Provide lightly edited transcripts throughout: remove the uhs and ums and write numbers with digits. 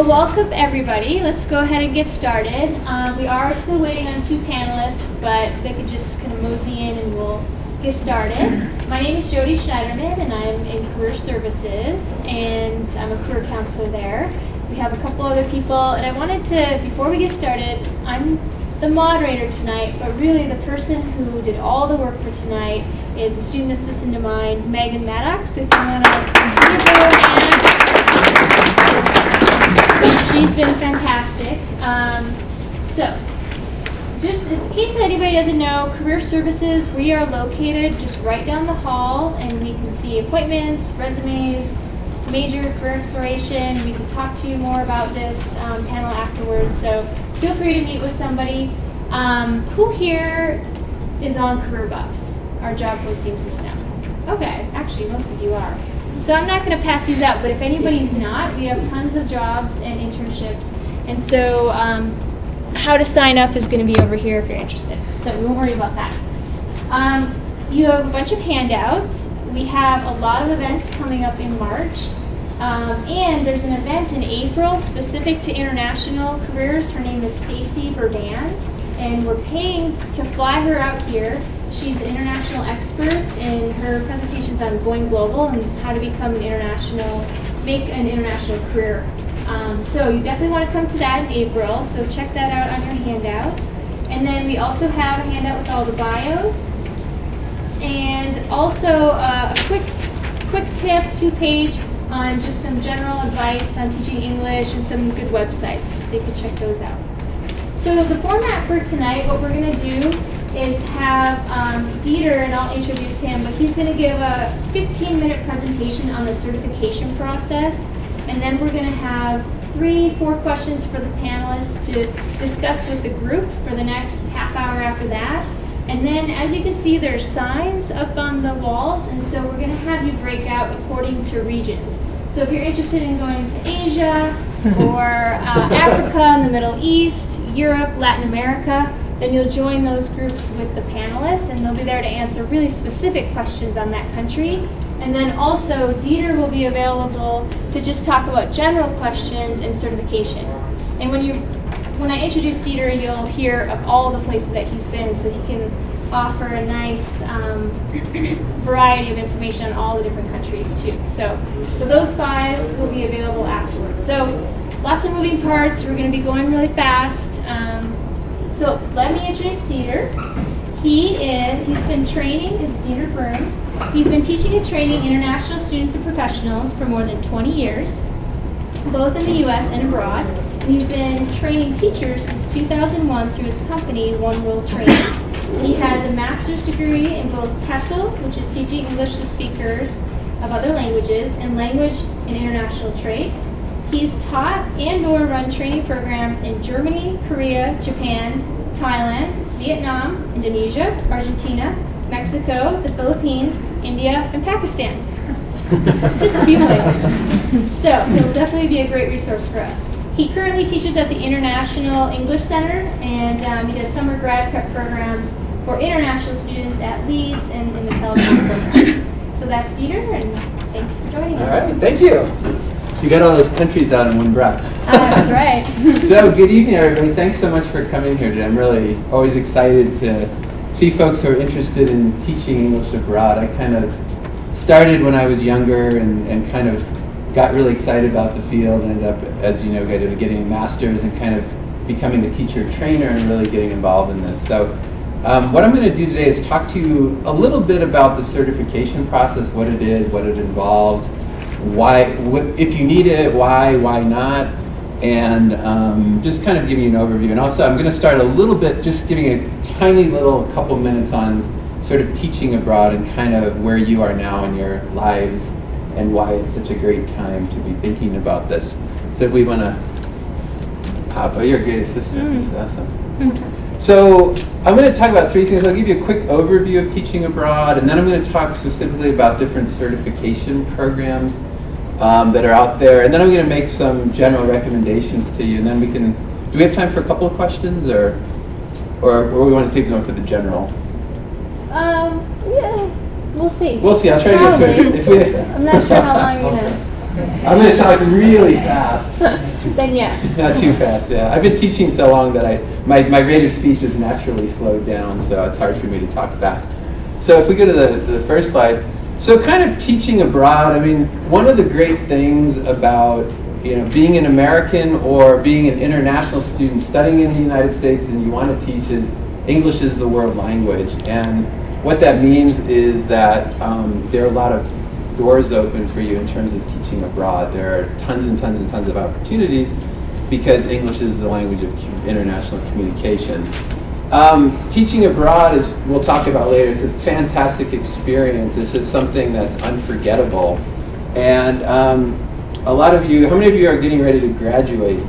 Well, welcome everybody. Let's go ahead and get started. We are still waiting on 2 panelists, but they could just kind of mosey in and we'll get started. My name is Jody Schneiderman and I'm in Career Services and I'm a career counselor there. We have a couple other people and I wanted to, before we get started, I'm the moderator tonight, but really the person who did all the work for tonight is a student assistant of mine, Megan Maddox. So if you want to give her a hand. She's been fantastic. So, just in case anybody doesn't know, Career Services, we are located just right down the hall, and we can see appointments, resumes, major career exploration. We can talk to you more about this panel afterwards, so feel free to meet with somebody. Who here is on Career Buffs, our job posting system? Okay, actually most of you are. So I'm not going to pass these out, but if anybody's not, we have tons of jobs and internships. And so how to sign up is going to be over here if you're interested. So we won't worry about that. You have a bunch of handouts. We have a lot of events coming up in March. And there's an event in April specific to international careers. Her name is Stacy Verdan, and we're paying to fly her out here. She's an international expert, and her presentation's on going global and how to become an international, make an international career. So you definitely want to come to that in April, so check that out on your handout. And then we also have a handout with all the bios. And also a quick tip, 2-page, on just some general advice on teaching English and some good websites, so you can check those out. So the format for tonight, what we're going to do is have Dieter, and I'll introduce him, but he's going to give a 15-minute presentation on the certification process, and then we're going to have 3-4 questions for the panelists to discuss with the group for the next half hour after that. And then, as you can see, there's signs up on the walls, and so we're going to have you break out according to regions. So if you're interested in going to Asia, or Africa and the Middle East, Europe, Latin America, then you'll join those groups with the panelists, and they'll be there to answer really specific questions on that country. And then also, Dieter will be available to just talk about general questions and certification. And when I introduce Dieter, you'll hear of all the places that he's been, so he can offer a nice variety of information on all the different countries too. So those 5 will be available afterwards. So lots of moving parts. We're going to be going really fast. So let me introduce Dieter. He's been training, is Dieter Broom. He's been teaching and training international students and professionals for more than 20 years, both in the U.S. and abroad. And he's been training teachers since 2001 through his company, One World Training. He has a master's degree in both TESOL, which is teaching English to speakers of other languages, and language and international trade. He's taught and/or run training programs in Germany, Korea, Japan, Thailand, Vietnam, Indonesia, Argentina, Mexico, the Philippines, India, and Pakistan. Just a few places. So he'll definitely be a great resource for us. He currently teaches at the International English Center, and he does summer grad prep programs for international students at Leeds and in the television program. So that's Dieter, and thanks for joining us. All right, thank you. You got all those countries out in one breath. That's right. So good evening, everybody. Thanks so much for coming here today. I'm really always excited to see folks who are interested in teaching English abroad. I kind of started when I was younger and kind of got really excited about the field, and ended up, as you know, getting a master's and kind of becoming a teacher trainer and really getting involved in this. So what I'm going to do today is talk to you a little bit about the certification process, what it is, what it involves, why, if you need it, why not, and just kind of giving you an overview. And also I'm going to start a little bit just giving a tiny little couple minutes on sort of teaching abroad and kind of where you are now in your lives and why it's such a great time to be thinking about this. So if we want to pop, you're a great assistant. This is awesome. So I'm going to talk about 3 things. I'll give you a quick overview of teaching abroad, and then I'm going to talk specifically about different certification programs that are out there, and then I'm going to make some general recommendations to you, and then do we have time for a couple of questions, or we want to save them for the general? Yeah. We'll see. We'll see. I'll try to get through it. I'm not sure how long you're going to I'm going to talk really fast. Then yes. Not too fast, yeah. I've been teaching so long that my rate of speech is naturally slowed down, so it's hard for me to talk fast. So if we go to the first slide. So kind of teaching abroad, I mean, one of the great things about being an American or being an international student studying in the United States and you want to teach is English is the world language. And what that means is that there are a lot of doors open for you in terms of teaching abroad. There are tons and tons and tons of opportunities because English is the language of international communication. Teaching abroad, is we'll talk about later, is a fantastic experience. It's just something that's unforgettable. And a lot of you, how many of you are getting ready to graduate?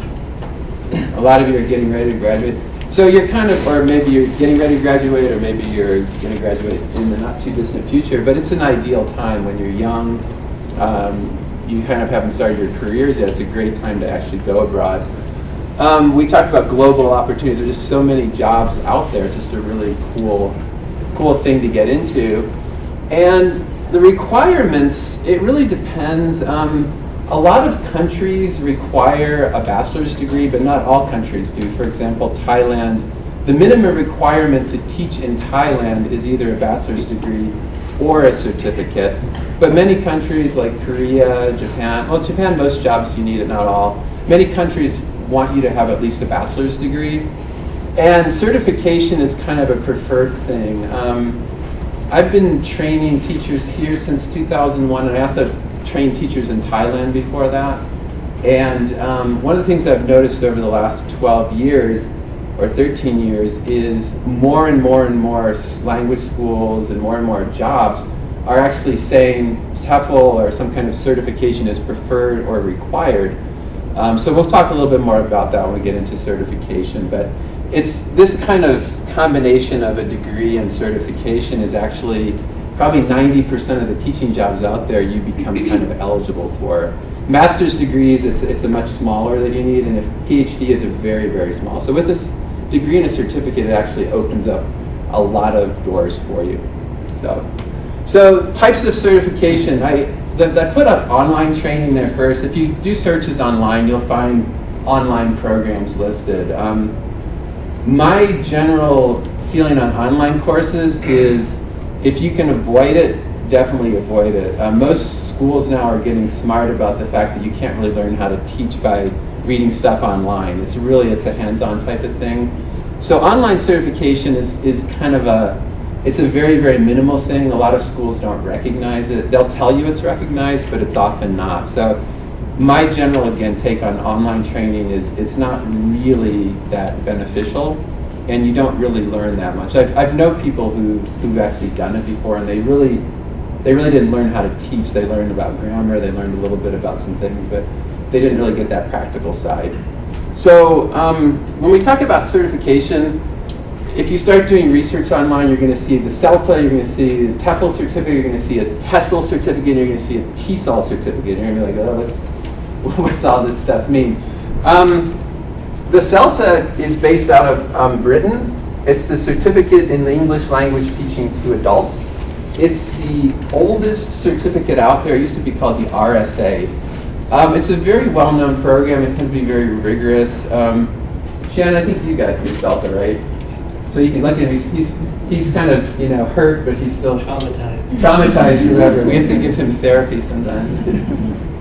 A lot of you are getting ready to graduate. So you're kind of, or maybe you're getting ready to graduate, or maybe you're going to graduate in the not too distant future, but it's an ideal time when you're young. You kind of haven't started your careers yet. It's a great time to actually go abroad. We talked about global opportunities. There's just so many jobs out there. It's just a really cool thing to get into. And the requirements, it really depends. A lot of countries require a bachelor's degree, but not all countries do. For example, Thailand, the minimum requirement to teach in Thailand is either a bachelor's degree or a certificate. But many countries like Korea, Japan, well, Japan, most jobs you need it, not all. Many countries want you to have at least a bachelor's degree. And certification is kind of a preferred thing. I've been training teachers here since 2001, and I also trained teachers in Thailand before that. And one of the things I've noticed over the last 12 years or 13 years is more and more and more language schools and more jobs are actually saying TEFL or some kind of certification is preferred or required. So we'll talk a little bit more about that when we get into certification. But it's this kind of combination of a degree and certification is actually probably 90% of the teaching jobs out there you become kind of eligible for. Master's degrees, it's a much smaller that you need, and a PhD is a very, very small. So with this degree and a certificate, it actually opens up a lot of doors for you. So types of certification, I put up online training there first. If you do searches online, you'll find online programs listed. My general feeling on online courses is if you can avoid it, definitely avoid it. Most schools now are getting smart about the fact that you can't really learn how to teach by reading stuff online. It's a hands-on type of thing. So online certification is kind of it's a very, very minimal thing. A lot of schools don't recognize it. They'll tell you it's recognized, but it's often not. So my general, again, take on online training is it's not really that beneficial, and you don't really learn that much. I've known people who've actually done it before, and they really didn't learn how to teach. They learned about grammar, they learned a little bit about some things, but they didn't really get that practical side. So when we talk about certification, if you start doing research online, you're going to see the CELTA, you're going to see the TEFL certificate, you're going to see a TESOL certificate, you're going to see a TESOL certificate. You're going to be like, oh, what's all this stuff mean? The CELTA is based out of Britain. It's the Certificate in the English Language Teaching to Adults. It's the oldest certificate out there. It used to be called the RSA. It's a very well-known program. It tends to be very rigorous. Shannon, I think you got your CELTA, right? So you can look at him. He's kind of hurt, but he's still traumatized forever. We have to give him therapy sometimes.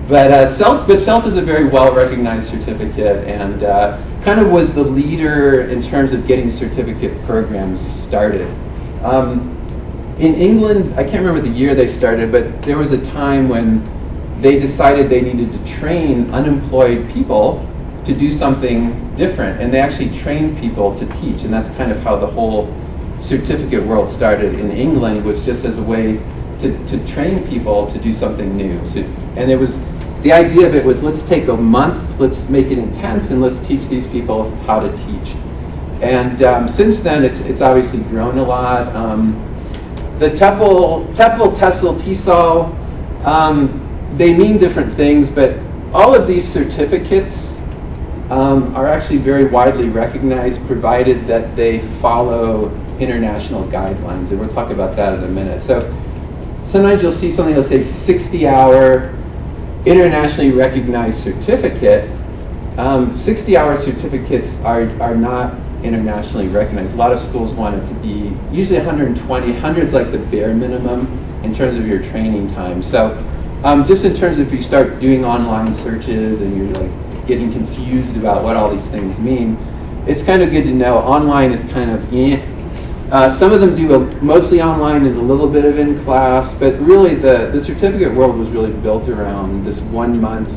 But CELTA is a very well-recognized certificate, and kind of was the leader in terms of getting certificate programs started. In England, I can't remember the year they started, but there was a time when they decided they needed to train unemployed people to do something different, and they actually trained people to teach, and that's kind of how the whole certificate world started in England, was just as a way to train people to do something new. And it was, the idea of it was, let's take a month, let's make it intense, and let's teach these people how to teach. And since then, it's obviously grown a lot. The TEFL, TESOL, TESOL, they mean different things, but all of these certificates are actually very widely recognized, provided that they follow international guidelines, and we'll talk about that in a minute. So sometimes you'll see something that'll say 60-hour internationally recognized certificate, 60-hour certificates are not internationally recognized. A lot of schools want it to be usually 120. 100 is like the bare minimum in terms of your training time. So just in terms of if you start doing online searches and you're like getting confused about what all these things mean, it's kind of good to know online is kind of some of them do mostly online and a little bit of in class, but really the certificate world was really built around this 1 month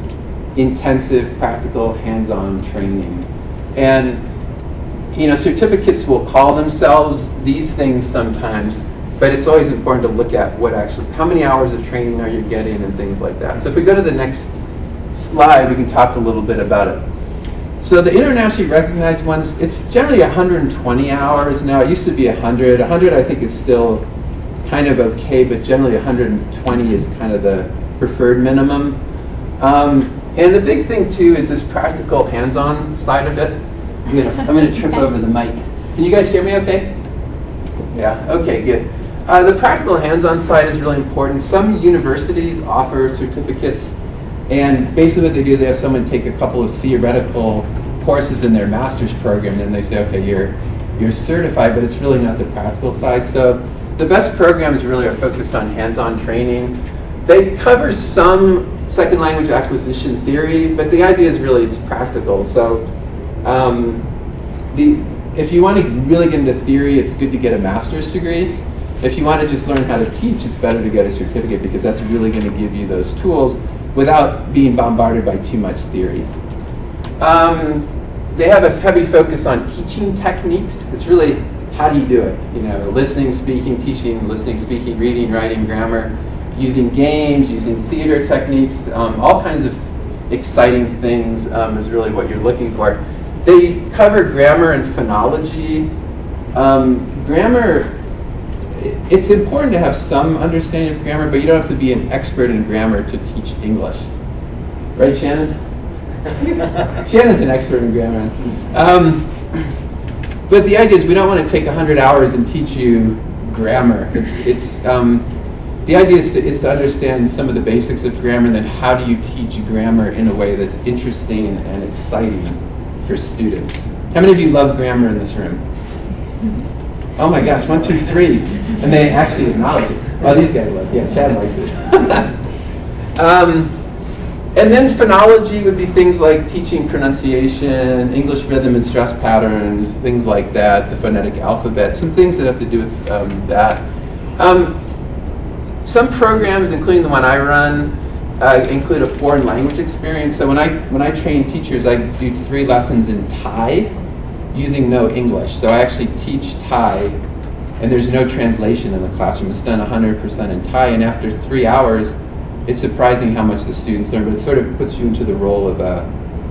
intensive practical hands-on training. And certificates will call themselves these things sometimes, but it's always important to look at how many hours of training are you getting and things like that. So if we go to the next slide, we can talk a little bit about it. So the internationally recognized ones, it's generally 120 hours. Now it used to be 100. 100 I think is still kind of okay, but generally 120 is kind of the preferred minimum. And the big thing too is this practical hands-on side of it. I'm going to trip over the mic. Can you guys hear me okay? Yeah, okay, good. The practical hands-on side is really important. Some universities offer certificates, and basically what they do is they have someone take a couple of theoretical courses in their master's program, and they say, okay, you're certified, but it's really not the practical side. So the best programs really are focused on hands-on training. They cover some second language acquisition theory, but the idea is really it's practical. So if you want to really get into theory, it's good to get a master's degree. If you want to just learn how to teach, it's better to get a certificate because that's really going to give you those tools without being bombarded by too much theory. They have a heavy focus on teaching techniques. It's really, how do you do it? Listening, speaking, teaching, listening, speaking, reading, writing, grammar, using games, using theater techniques, all kinds of exciting things is really what you're looking for. They cover grammar and phonology. Grammar, it's important to have some understanding of grammar, but you don't have to be an expert in grammar to teach English. Right, Shannon? Shannon's an expert in grammar. But the idea is we don't want to take 100 hours and teach you grammar. The idea is to understand some of the basics of grammar, and then how do you teach grammar in a way that's interesting and exciting for students. How many of you love grammar in this room? Oh my gosh, 1, 2, 3. And they actually acknowledge it. Oh, these guys love it. Yeah, Chad likes it. And then phonology would be things like teaching pronunciation, English rhythm and stress patterns, things like that, the phonetic alphabet, some things that have to do with that. Some programs, including the one I run, include a foreign language experience. So when I train teachers, I do 3 lessons in Thai using no English. So I actually teach Thai, and there's no translation in the classroom. It's done 100% in Thai, and after 3 hours, it's surprising how much the students learn, but it sort of puts you into the role of a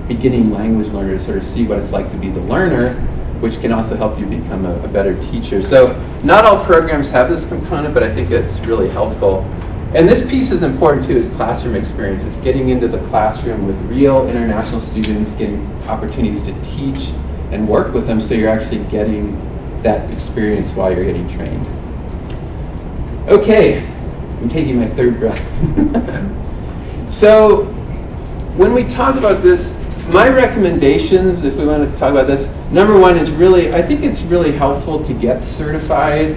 beginning language learner to sort of see what it's like to be the learner, which can also help you become a better teacher. So not all programs have this component, but I think it's really helpful. And this piece is important too, is classroom experience. It's getting into the classroom with real international students, getting opportunities to teach and work with them so you're actually getting that experience while you're getting trained. Okay, I'm taking my 3rd breath. So when we talk about this, my recommendations, if we want to talk about this, number 1 is really, I think it's really helpful to get certified.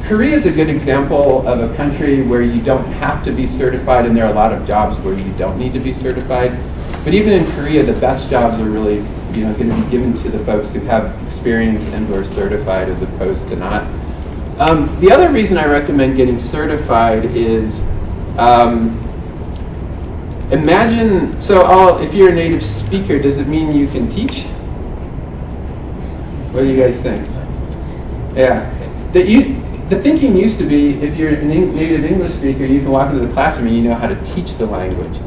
Korea is a good example of a country where you don't have to be certified, and there are a lot of jobs where you don't need to be certified. But even in Korea, the best jobs are really, going to be given to the folks who have experience and who are certified as opposed to not. The other reason I recommend getting certified is imagine, if you're a native speaker, does it mean you can teach? What do you guys think? Yeah. The thinking used to be, if you're a native English speaker, you can walk into the classroom and you know how to teach the language.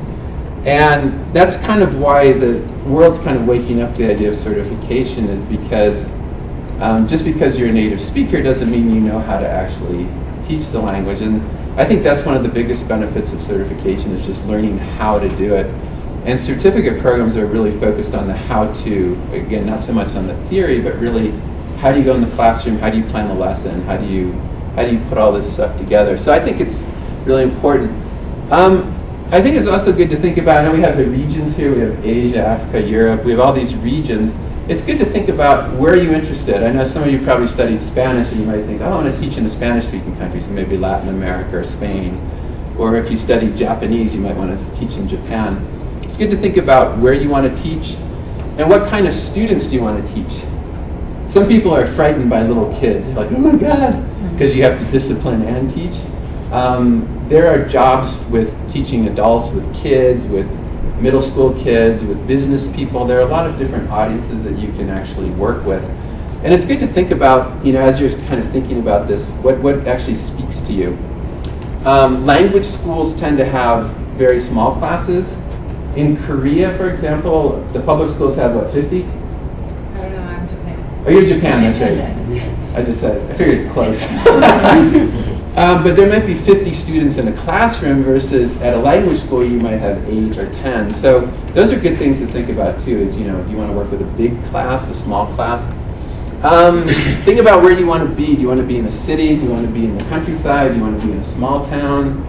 And that's kind of why the world's kind of waking up to the idea of certification, is because just because you're a native speaker doesn't mean you know how to actually teach the language. And I think that's one of the biggest benefits of certification, is just learning how to do it. And certificate programs are really focused on the how to, again, not so much on the theory, but really how do you go in the classroom, how do you plan a lesson, how do you put all this stuff together. So I think it's really important. I think it's also good to think about, I know we have the regions here, we have Asia, Africa, Europe, we have all these regions. It's good to think about where are you interested. I know some of you probably studied Spanish and you might think, oh, I want to teach in a Spanish-speaking country, so maybe Latin America or Spain. Or if you studied Japanese, you might want to teach in Japan. It's good to think about where you want to teach and what kind of students do you want to teach. Some people are frightened by little kids. They're like, oh my God, because you have to discipline and teach. There are jobs with teaching adults, with kids, with middle school kids, with business people. There are a lot of different audiences that you can actually work with. And it's good to think about, you know, as you're kind of thinking about this, what actually speaks to you. Language schools tend to have very small classes. In Korea, for example, the public schools have, what, 50? I don't know, I'm Japan. Oh, you're Japan, that's right. I just said, I figured it's close. But there might be 50 students in a classroom versus at a language school you might have 8 or 10. So those are good things to think about too, is, you know, do you want to work with a big class, a small class? Think about where you want to be. Do you want to be in a city? Do you want to be in the countryside? Do you want to be in a small town?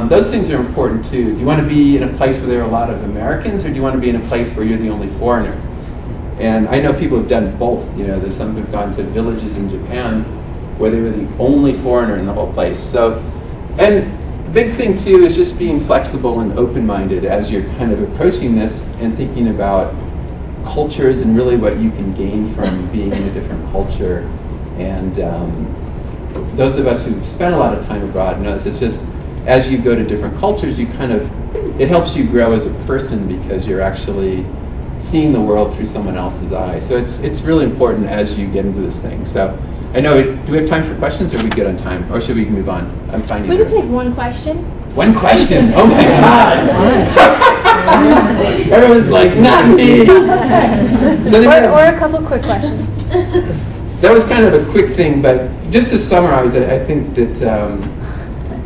Those things are important too. Do you want to be in a place where there are a lot of Americans, or do you want to be in a place where you're the only foreigner? And I know people who've done both. You know, there's some who've gone to villages in Japan where they were the only foreigner in the whole place. So, and the big thing too is just being flexible and open-minded as you're kind of approaching this and thinking about cultures and really what you can gain from being in a different culture. And those of us who've spent a lot of time abroad know this. It's just, as you go to different cultures, you kind of, it helps you grow as a person because you're actually seeing the world through someone else's eyes. So it's really important as you get into this thing. So I know, do we have time for questions, or are we good on time? Or should we move on? I'm finding We can take one question. One question? Oh my God! Everyone's like, not me! So Or a couple quick questions. that was kind of a quick thing, but just to summarize it, I think that,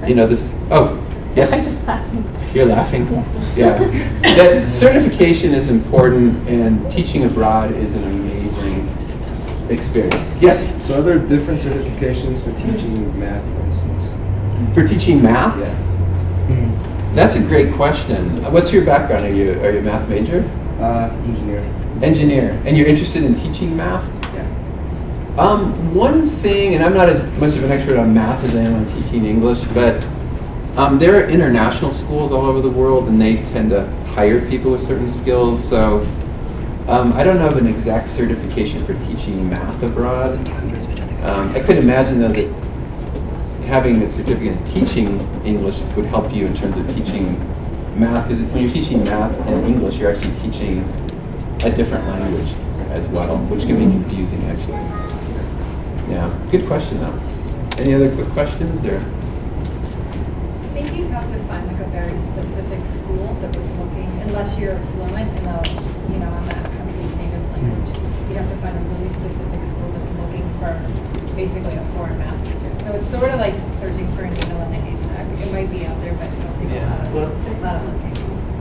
you know, this, oh, yes? I'm just laughing. You're laughing? Yeah. That certification is important, and teaching abroad is an amazing experience. Yes? So are there different certifications for teaching math, for instance? For teaching math? Yeah. That's a great question. What's your background? Are you a math major? Engineer. Engineer. And you're interested in teaching math? Yeah. One thing, and I'm not as much of an expert on math as I am on teaching English, but there are international schools all over the world, and they tend to hire people with certain skills. So I don't know of an exact certification for teaching math abroad. I could imagine, though, that having a certificate in teaching English would help you in terms of teaching math, because when you're teaching math and English, you're actually teaching a different language as well, which can be confusing, actually. Yeah, good question, though. Any other quick questions there? I think you have to find like a very specific school that was looking, unless you're fluent in a, you know, in that country's native language, you have to find a really specific school that's looking for basically a foreign math teacher. So it's sort of like searching for a needle in a haystack. It might be out there, but it'll take a lot of looking.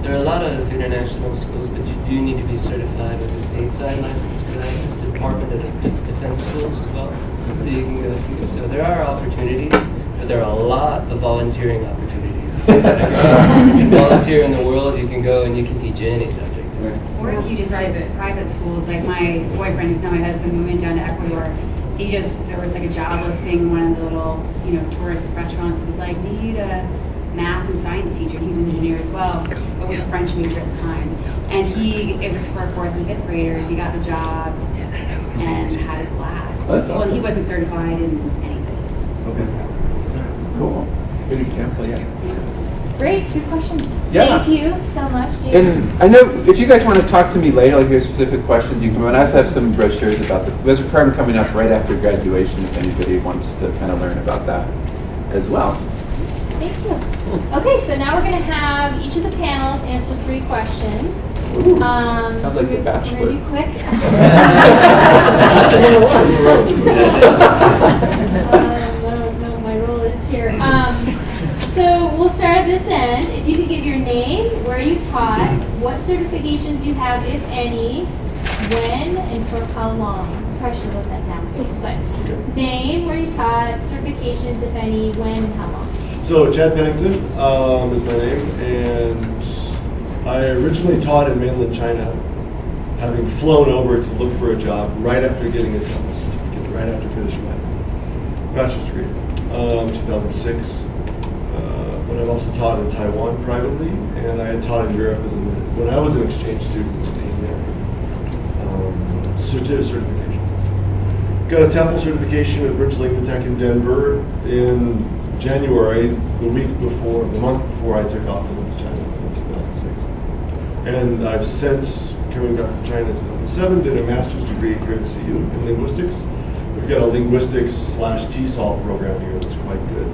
There are a lot of international schools, but you do need to be certified with a stateside license for that. The Department of Defense schools as well that you can go to. So there are opportunities, but there are a lot of volunteering opportunities. You can volunteer in the world, you can go and you can teach any subject. Or if you just had private schools, like my boyfriend, who's now my husband, we went down to Ecuador. There was like a job listing in one of the little, you know, tourist restaurants. It was like, need a math and science teacher. He's an engineer as well, but was a French major at the time. And it was for 4th and 5th graders. He got the job and had a blast. That's Well, awesome. he wasn't certified in anything. Okay. Cool. Good example, yeah. Great, good questions. Yeah. Thank you so much, David. And I know if you guys want to talk to me later, like here's specific questions, you can. And I also have some brochures about there's a program coming up right after graduation if anybody wants to kind of learn about that as well. Thank you. Okay, so now we're going to have each of the panelists answer 3 questions. Ooh, So sounds like The we're Bachelor. going to do quick. No, my role is here. So we'll start at this end. If you could give your name, where you taught, what certifications you have, if any, when, and for how long. Probably should have looked that down. But name, where you taught, certifications, if any, when, and how long. So Chad Pennington is my name, and I originally taught in mainland China, having flown over to look for a job right after getting a TEFL certificate, right after finishing my bachelor's degree, 2006. But I've also taught in Taiwan privately, and I had taught in Europe when I was an exchange student being there. Certifications. Got a TEFL certification at Bridgelink Tech in Denver in January, the month before I took off and went to China in 2006. And I've since, coming back from China in 2007, did a master's degree here at CU in linguistics. We've got a linguistics/TESOL program here that's quite good.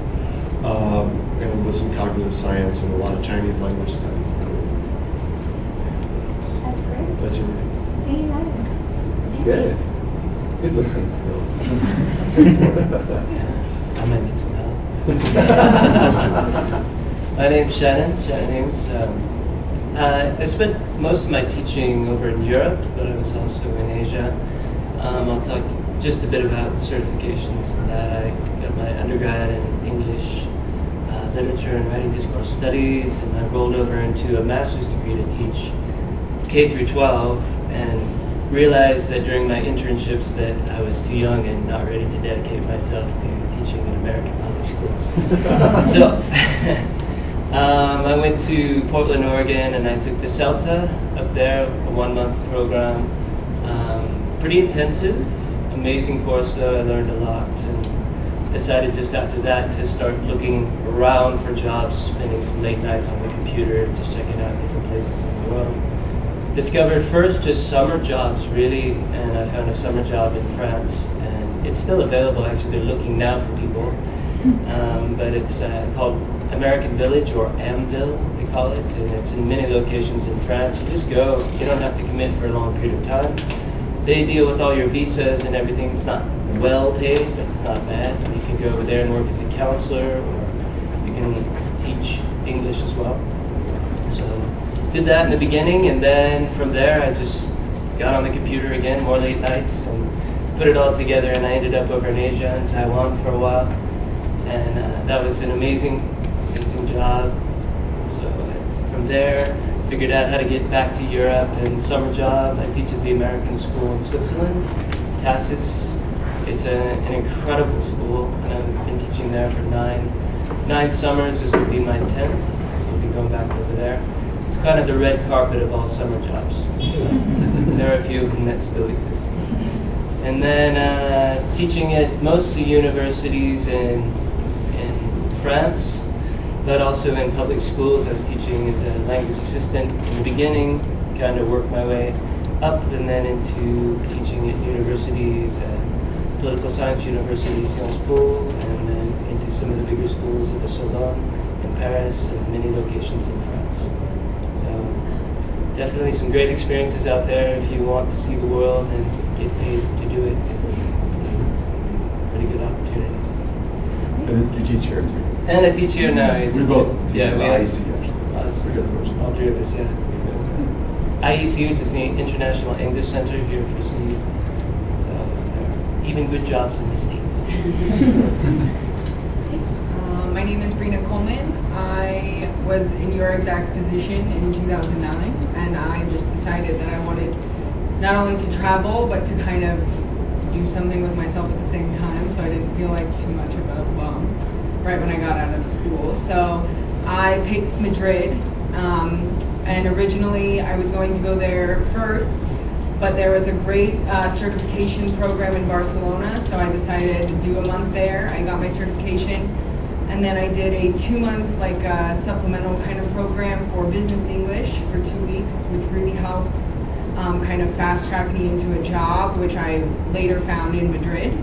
And with some cognitive science and a lot of Chinese language studies. That's great. That's it. Thank you. Good. Good listening skills. I might need some help. My name's Shannon Ames. I spent most of my teaching over in Europe, but I was also in Asia. I'll talk just a bit about certifications and that. I got my undergrad in English, literature and writing discourse studies, and I rolled over into a master's degree to teach K through 12, and realized that during my internships that I was too young and not ready to dedicate myself to teaching in American public schools. So I went to Portland, Oregon, and I took the CELTA up there, a 1-month program. Pretty intensive, amazing course though. I learned a lot, and decided just after that to start looking around for jobs, spending some late nights on the computer, just checking out different places in the world. Discovered first just summer jobs, really, and I found a summer job in France, and it's still available. Actually, they're looking now for people, but it's called American Village, or Amville, they call it, and it's in many locations in France. You just go, you don't have to commit for a long period of time. They deal with all your visas and everything. It's not well paid, but it's not bad. You can go over there and work as a counselor, or you can teach English as well. So did that in the beginning, and then from there I just got on the computer again, more late nights, and put it all together, and I ended up over in Asia and Taiwan for a while, and that was an amazing job. So from there, figured out how to get back to Europe, and summer job, I teach at the American School in Switzerland, TASIS. It's an incredible school, and I've been teaching there for nine summers. This will be my 10th, so I'll be going back over there. It's kind of the red carpet of all summer jobs. So there are a few of them that still exist. And then teaching at mostly universities in France, but also in public schools. I was teaching as a language assistant in the beginning, kind of worked my way up, and then into teaching at universities, political science university, Sciences Po, and then into some of the bigger schools at the Sorbonne in Paris, and many locations in France. Definitely some great experiences out there if you want to see the world and get paid to do it. It's pretty good opportunities. And you teach here too? And I teach here now. We both teach yeah, at we IEC have actually. We got the most. all three of us, yeah. So, IEC, which is the International English Center here for CU. So there are even good jobs in the States. My name is Brina Coleman. I was in your exact position in 2009, and I just decided that I wanted not only to travel, but to kind of do something with myself at the same time, so I didn't feel like too much of a bum right when I got out of school. So I picked Madrid, and originally I was going to go there first, but there was a great certification program in Barcelona, so I decided to do a month there. I got my certification. And then I did a 2-month supplemental kind of program for business English for 2 weeks, which really helped kind of fast track me into a job, which I later found in Madrid.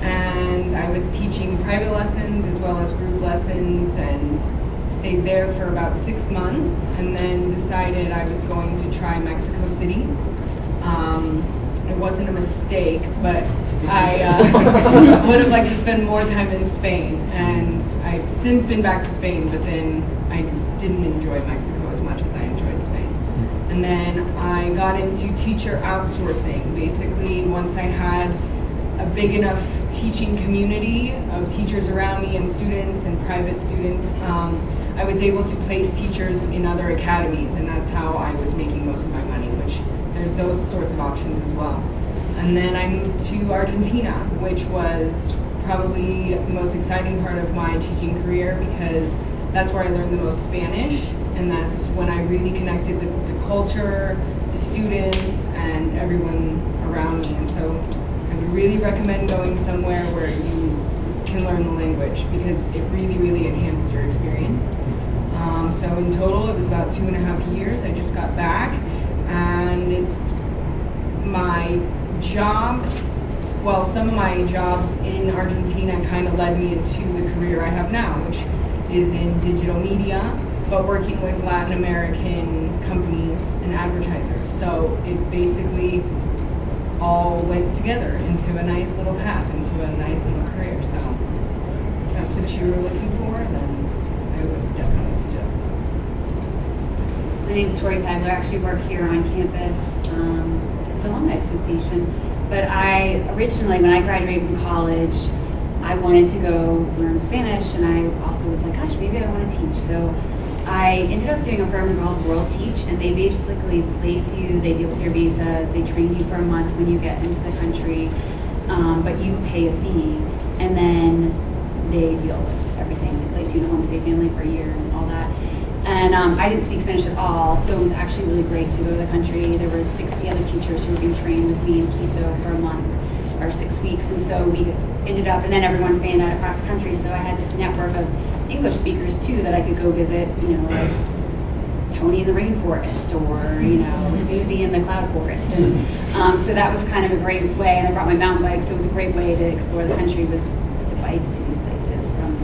And I was teaching private lessons as well as group lessons, and stayed there for about 6 months, and then decided I was going to try Mexico City. It wasn't a mistake, but I would have liked to spend more time in Spain, and I've since been back to Spain, but then I didn't enjoy Mexico as much as I enjoyed Spain. And then I got into teacher outsourcing. Basically, once I had a big enough teaching community of teachers around me and students and private students, I was able to place teachers in other academies, and that's how I was making most of my money, which there's those sorts of options as well. And then I moved to Argentina, which was probably the most exciting part of my teaching career because that's where I learned the most Spanish, and that's when I really connected with the culture, the students, and everyone around me. And so I would really recommend going somewhere where you can learn the language because it really, really enhances your experience. So in total, it was about 2.5 years. I just got back, and it's my job. Well, some of my jobs in Argentina kind of led me into the career I have now, which is in digital media, but working with Latin American companies and advertisers. So it basically all went together into a nice little path, into a nice little career. So if that's what you were looking for, then I would definitely suggest that. My name is Tori Pegler. I actually work here on campus at the Alumni Association. But I originally, when I graduated from college, I wanted to go learn Spanish, and I also was like, gosh, maybe I want to teach. So I ended up doing a program called World Teach, and they basically place you, they deal with your visas, they train you for a month when you get into the country, but you pay a fee, and then they deal with everything. They place you in a homestay family for a year and all that. And I didn't speak Spanish at all, so it was actually really great to go to the country. There was 60 other teachers who were being trained with me in Quito for a month or 6 weeks, and so we ended up, and then everyone fanned out across the country, so I had this network of English speakers too that I could go visit, you know, like Tony in the rainforest or, you know, Susie in the cloud forest. And so that was kind of a great way, and I brought my mountain bike, so it was a great way to explore the country, was to bike to these places from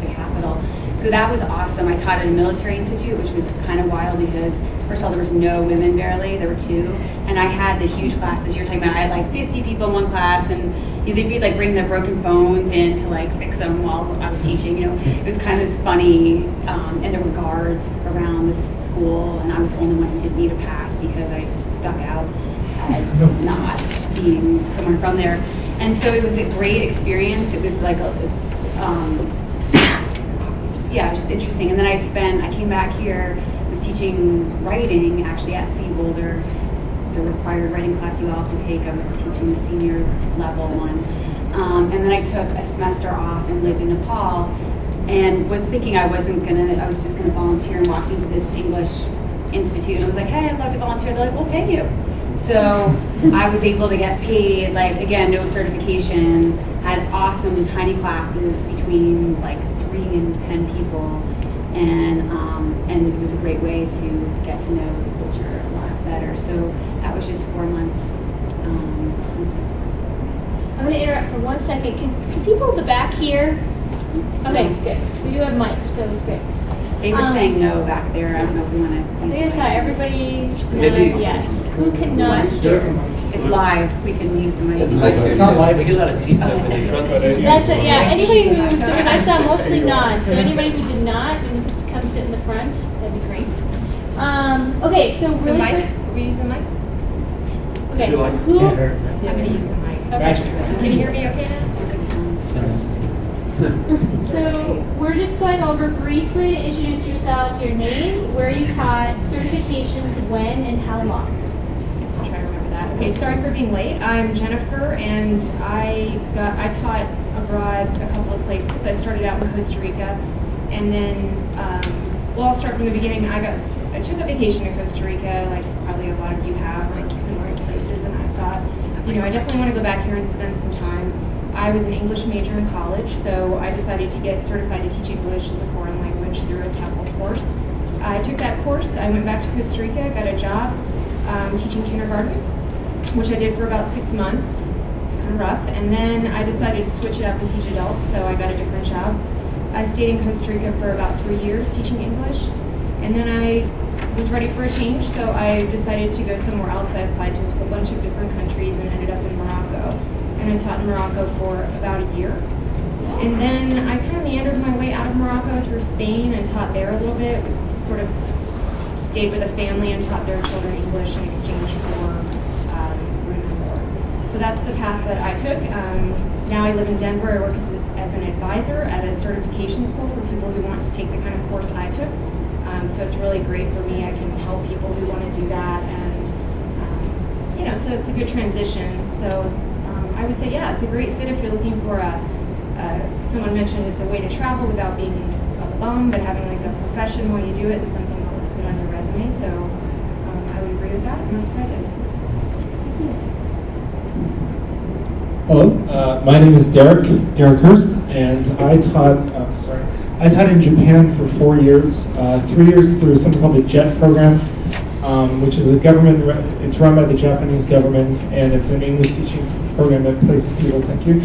the capital. So that was awesome. I taught at a military institute, which was kind of wild because, first of all, there was no women barely. There were 2. And I had the huge classes you're talking about. I had like 50 people in one class, and they'd be like bringing their broken phones in to like fix them while I was teaching. You know, it was kind of this funny, and there were guards around the school, and I was the only one who didn't need a pass because I stuck out as not being someone from there. And so it was a great experience. It was like yeah, it was just interesting. And then I came back here, was teaching writing actually at CU-Boulder, the required writing class you all have to take. I was teaching the senior level one. And then I took a semester off and lived in Nepal and was thinking I was just gonna volunteer and walk into this English institute. And I was like, hey, I'd love to volunteer. They're like, we'll pay you. So I was able to get paid, like, again, no certification, had awesome tiny classes between like 3 and 10 people, and it was a great way to get to know the culture a lot better. So that was just 4 months. I'm going to interrupt for 1 second. Can people in the back hear? Okay, good. So you have mics, so good. They were saying no back there. I don't know if we want to use I think I saw everybody's Maybe- nod yes. Who cannot hear? It's live. We can use the mic. It's not live. We get a lot of seats open in front. So That's it, yeah. Anybody who, so because I saw mostly nods, so anybody who did not, you can come sit in the front. That'd be great. Okay, so really quick. We use the mic? Okay, so who? I'm going to use the mic. Okay. Can you hear me okay now? So we're just going over briefly to introduce yourself, your name, where you taught, certifications, when, and how long. I'll try to remember that. Okay, sorry for being late. I'm Jennifer, and I taught abroad a couple of places. I started out in Costa Rica, and then, I'll start from the beginning. I took a vacation in Costa Rica, like probably a lot of you have, like similar places, and I thought, you know, I definitely want to go back here and spend some time. I was an English major in college, so I decided to get certified to teach English as a foreign language through a TEFL course. I took that course, I went back to Costa Rica, got a job teaching kindergarten, which I did for about 6 months. It's kind of rough. And then I decided to switch it up and teach adults, so I got a different job. I stayed in Costa Rica for about 3 years teaching English, and then I was ready for a change, so I decided to go somewhere else. I applied to a bunch of different countries and ended up in Morocco. And I taught in Morocco for about a year. And then I kind of meandered my way out of Morocco through Spain and taught there a little bit, sort of stayed with a family and taught their children English in exchange for room and board. So that's the path that I took. now I live in Denver. I work as an advisor at a certification school for people who want to take the kind of course I took. So it's really great for me. I can help people who want to do that, and so it's a good transition. So I would say, yeah, it's a great fit if you're looking for someone mentioned it's a way to travel without being a bum, but having like a profession while you do it and something that looks good on your resume. So I would agree with that, and that's what I did. Hello, my name is Derek Hurst, and I taught in Japan for 4 years, 3 years through something called the JET program, which is a government, it's run by the Japanese government, and it's an English teaching program that places people, thank you,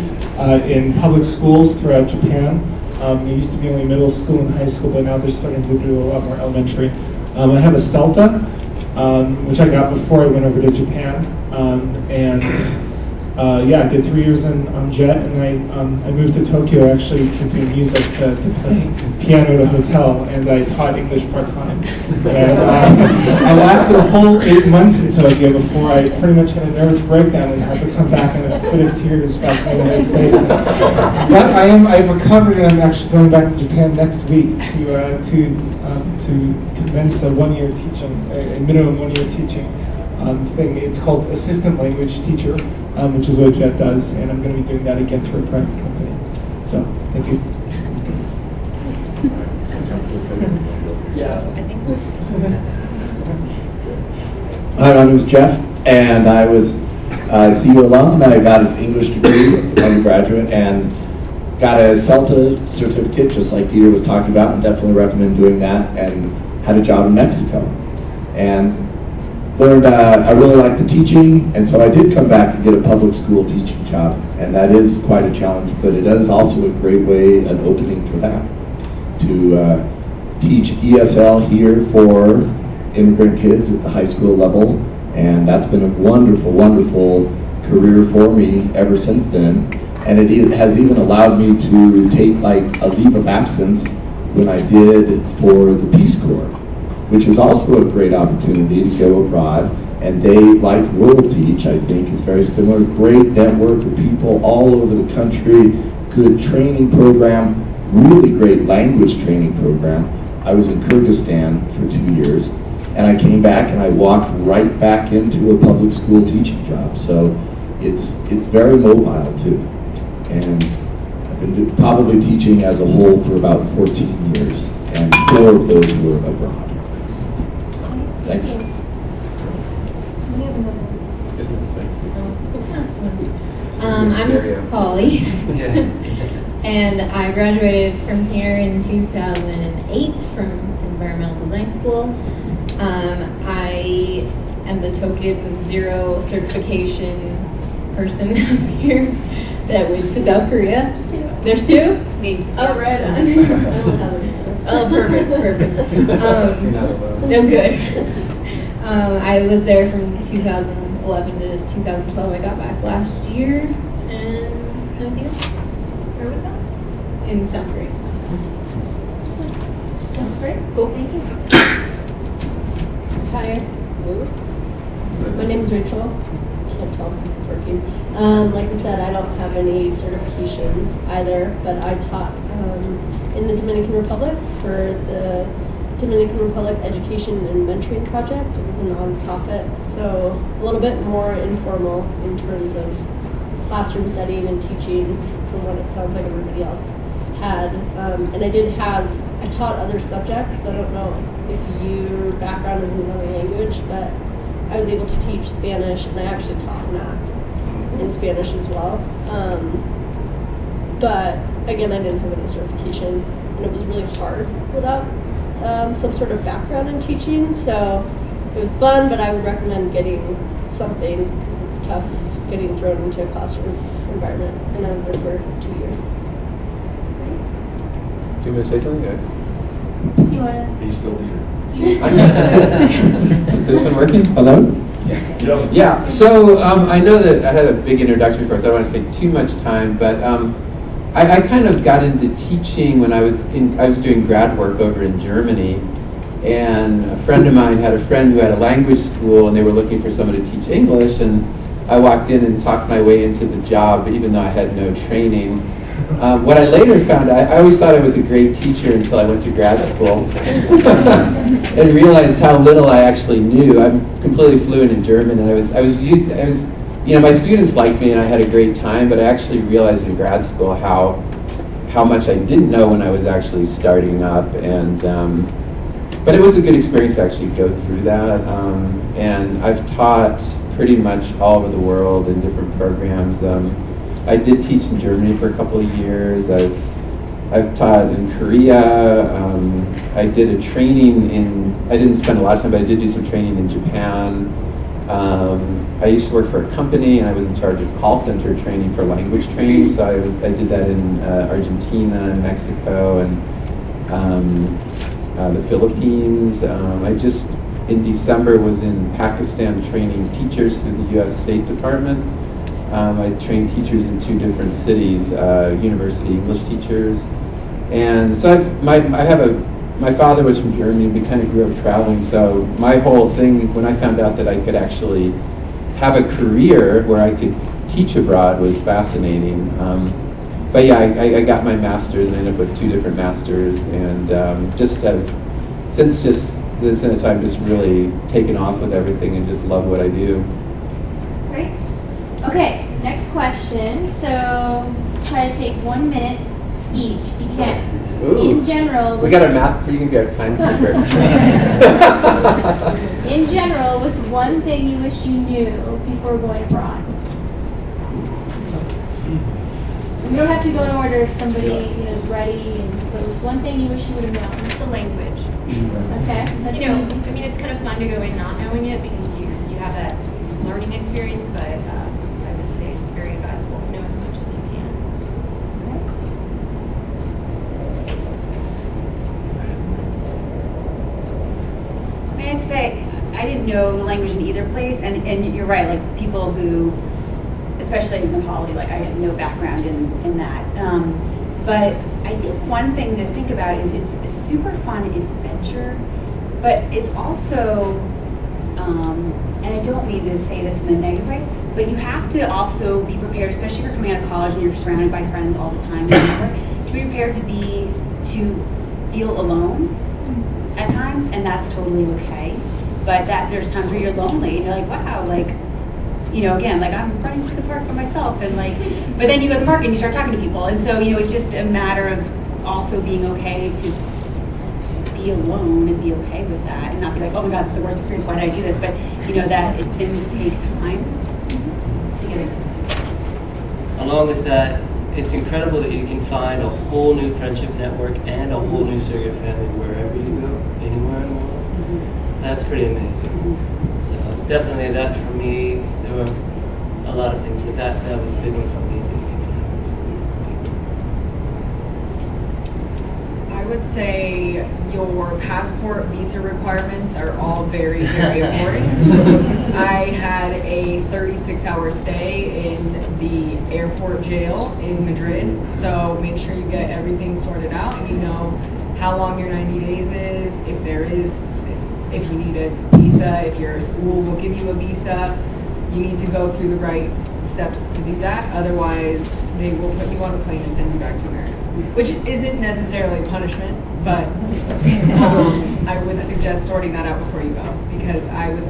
in public schools throughout Japan. It used to be only middle school and high school, but now they're starting to do a lot more elementary. I have a CELTA, which I got before I went over to Japan, I did 3 years on JET, and I moved to Tokyo actually to do music, to play piano at a hotel, and I taught English part-time. And I lasted a whole 8 months in Tokyo before I pretty much had a nervous breakdown and had to come back in a fit of tears back to the United States. But I've recovered, and I'm actually going back to Japan next week to commence a 1-year teaching, a minimum 1-year teaching thing. It's called assistant language teacher, which is what JET does, and I'm going to be doing that again for a private company. So, thank you. Hi, my name is Jeff, and I was a CU alum, and I got an English degree, undergraduate, and got a CELTA certificate, just like Peter was talking about, and definitely recommend doing that, and had a job in Mexico. And learned I really liked the teaching, and so I did come back and get a public school teaching job, and that is quite a challenge, but it is also a great way, an opening for that, to teach ESL here for immigrant kids at the high school level, and that's been a wonderful, wonderful career for me ever since then, and it has even allowed me to take like a leave of absence when I did for the Peace Corps, which is also a great opportunity to go abroad. And they, like World Teach, I think, is very similar. Great network of people all over the country, good training program, really great language training program. I was in Kyrgyzstan for 2 years, and I came back and I walked right back into a public school teaching job. So it's very mobile too. And I've been probably teaching as a whole for about 14 years, and 4 of those were abroad. Thanks. I'm Holly, and I graduated from here in 2008 from Environmental Design School. I am the token 0 certification person up here that went to South Korea. There's 2? Me. Oh, right on. Oh, perfect. No, good. I was there from 2011 to 2012. I got back last year, and nothing else. Where was that? In South Korea. Sounds great. Cool. Thank you. Hi. My name is Rachel. Can't tell if this is working. Like I said, I don't have any certifications either, but I taught in the Dominican Republic for the Dominican Republic Education and Mentoring Project. It was a nonprofit, so a little bit more informal in terms of classroom setting and teaching from what it sounds like everybody else had. And I taught other subjects, so I don't know if your background is in another language, but I was able to teach Spanish, and I actually taught math in Spanish as well. But again, I didn't have any certification, and it was really hard without some sort of background in teaching, so it was fun, but I would recommend getting something because it's tough getting thrown into a classroom environment, and I was there for 2 years. Do you want to say something? Do you want to? He's still here. This one working? Hello? Yeah. So I know that I had a big introduction for us. I don't want to take too much time, but I kind of got into teaching when I was doing grad work over in Germany, and a friend of mine had a friend who had a language school, and they were looking for someone to teach English, and I walked in and talked my way into the job, even though I had no training. What I later found, I always thought I was a great teacher until I went to grad school and realized how little I actually knew. I'm completely fluent in German, and I was, you know, my students liked me and I had a great time, but I actually realized in grad school how much I didn't know when I was actually starting up, and but it was a good experience to actually go through that. And I've taught pretty much all over the world in different programs. I did teach in Germany for a couple of years. I've taught in Korea. I did a training I didn't spend a lot of time, but I did do some training in Japan. I used to work for a company, and I was in charge of call center training for language training. So I did that in Argentina and Mexico and the Philippines. I just in December was in Pakistan training teachers through the U.S. State Department. I trained teachers in 2 different cities, university English teachers, and so my father was from Germany. We kind of grew up traveling, so my whole thing when I found out that I could actually have a career where I could teach abroad was fascinating. But yeah, I got my master's and ended up with 2 different masters, and since then I've just really taken off with everything and just love what I do. Great. Okay, so next question. So try to take 1 minute each, if you can. Ooh. In general, We got our math, you can get our time keeper. in general, what's one thing you wish you knew before going abroad? We don't have to go in order if somebody is ready. And so it's one thing you wish you would have known. The language. Okay, that's You know, easy. I mean, it's kind of fun to go in not knowing it because you have that learning experience, but I would say it's very advisable to know as much as you can. I'd say I didn't know the language in either place, and you're right, like people who, especially in Nepali, like I had no background in that. But I think one thing to think about is it's a super fun adventure, but it's also, and I don't mean to say this in a negative way, but you have to also be prepared, especially if you're coming out of college and you're surrounded by friends all the time, whatever, to be prepared to feel alone at times, and that's totally okay. But there's times where you're lonely and you're like, wow, like, you know, again, like I'm running through the park by myself, and like, but then you go to the park and you start talking to people, and so it's just a matter of also being okay to be alone and be okay with that, and not be like, oh my God, it's the worst experience. Why did I do this? But that things take time to get used to. Along with that, it's incredible that you can find a whole new friendship network and a whole new surrogate family wherever you go, anywhere in the world. That's pretty amazing. So definitely that for me, there were a lot of things, but that was a big one for me. I would say your passport visa requirements are all very, very important. I had a 36-hour stay in the airport jail in Madrid, so make sure you get everything sorted out and you know how long your 90 days is, if you need a visa, if your school will give you a visa, you need to go through the right steps to do that. Otherwise, they will put you on a plane and send you back to America, which isn't necessarily punishment, but I would suggest sorting that out before you go, because I was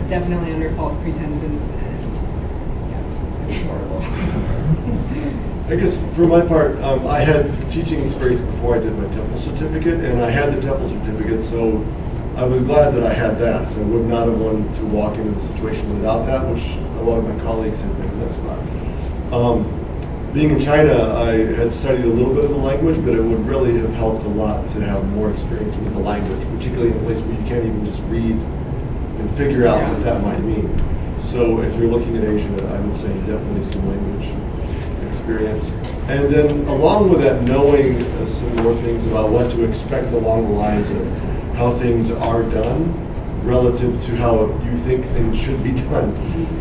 definitely under false pretenses, and yeah, it was horrible. I guess for my part, I had teaching experience before I did my TEFL certificate, and I had the TEFL certificate, so I was glad that I had that. So I would not have wanted to walk into the situation without that, which a lot of my colleagues had made that spot. Being in China, I had studied a little bit of the language, but it would really have helped a lot to have more experience with the language, particularly in a place where you can't even just read and figure out what that might mean. So if you're looking at Asia, I would say definitely some language experience. And then along with that, knowing some more things about what to expect along the lines of how things are done relative to how you think things should be done.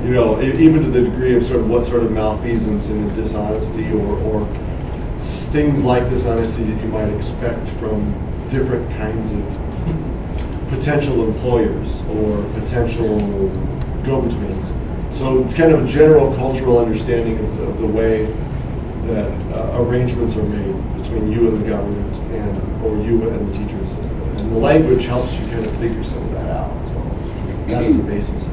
Even to the degree of what sort of malfeasance and dishonesty or things like dishonesty that you might expect from different kinds of potential employers or potential go-betweens. So it's kind of a general cultural understanding of the way that arrangements are made between you and the government or you and the teachers. And the language helps you kind of figure some of that out. So that is the basis.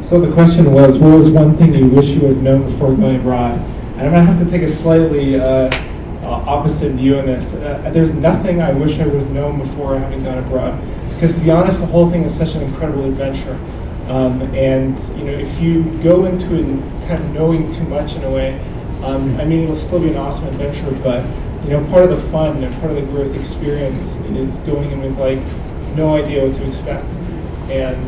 So the question was, what was one thing you wish you had known before going abroad? And I'm going to have to take a slightly opposite view on this. There's nothing I wish I would have known before having gone abroad. Because to be honest, the whole thing is such an incredible adventure. And if you go into it kind of knowing too much in a way, I mean, it'll still be an awesome adventure, but part of the fun and part of the growth experience is going in with no idea what to expect. And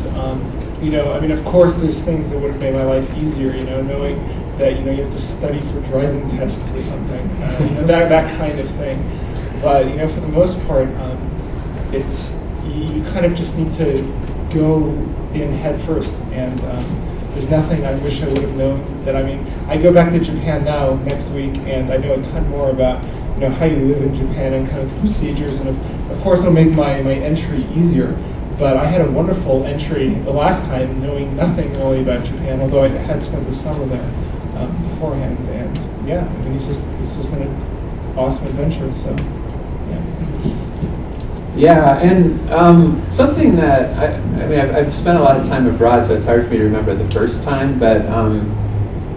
I mean, of course, there's things that would have made my life easier. Knowing that you have to study for driving tests or something, that kind of thing. But for the most part, it's you kind of just need to go in head first, and there's nothing I wish I would have known. I go back to Japan now next week, and I know a ton more about how you live in Japan and kind of the procedures, and of course it'll make my entry easier. But I had a wonderful entry the last time, knowing nothing really about Japan, although I had spent the summer there beforehand. And yeah, I mean, it's just an awesome adventure. So yeah. Yeah, and something that I've spent a lot of time abroad, so it's hard for me to remember the first time. But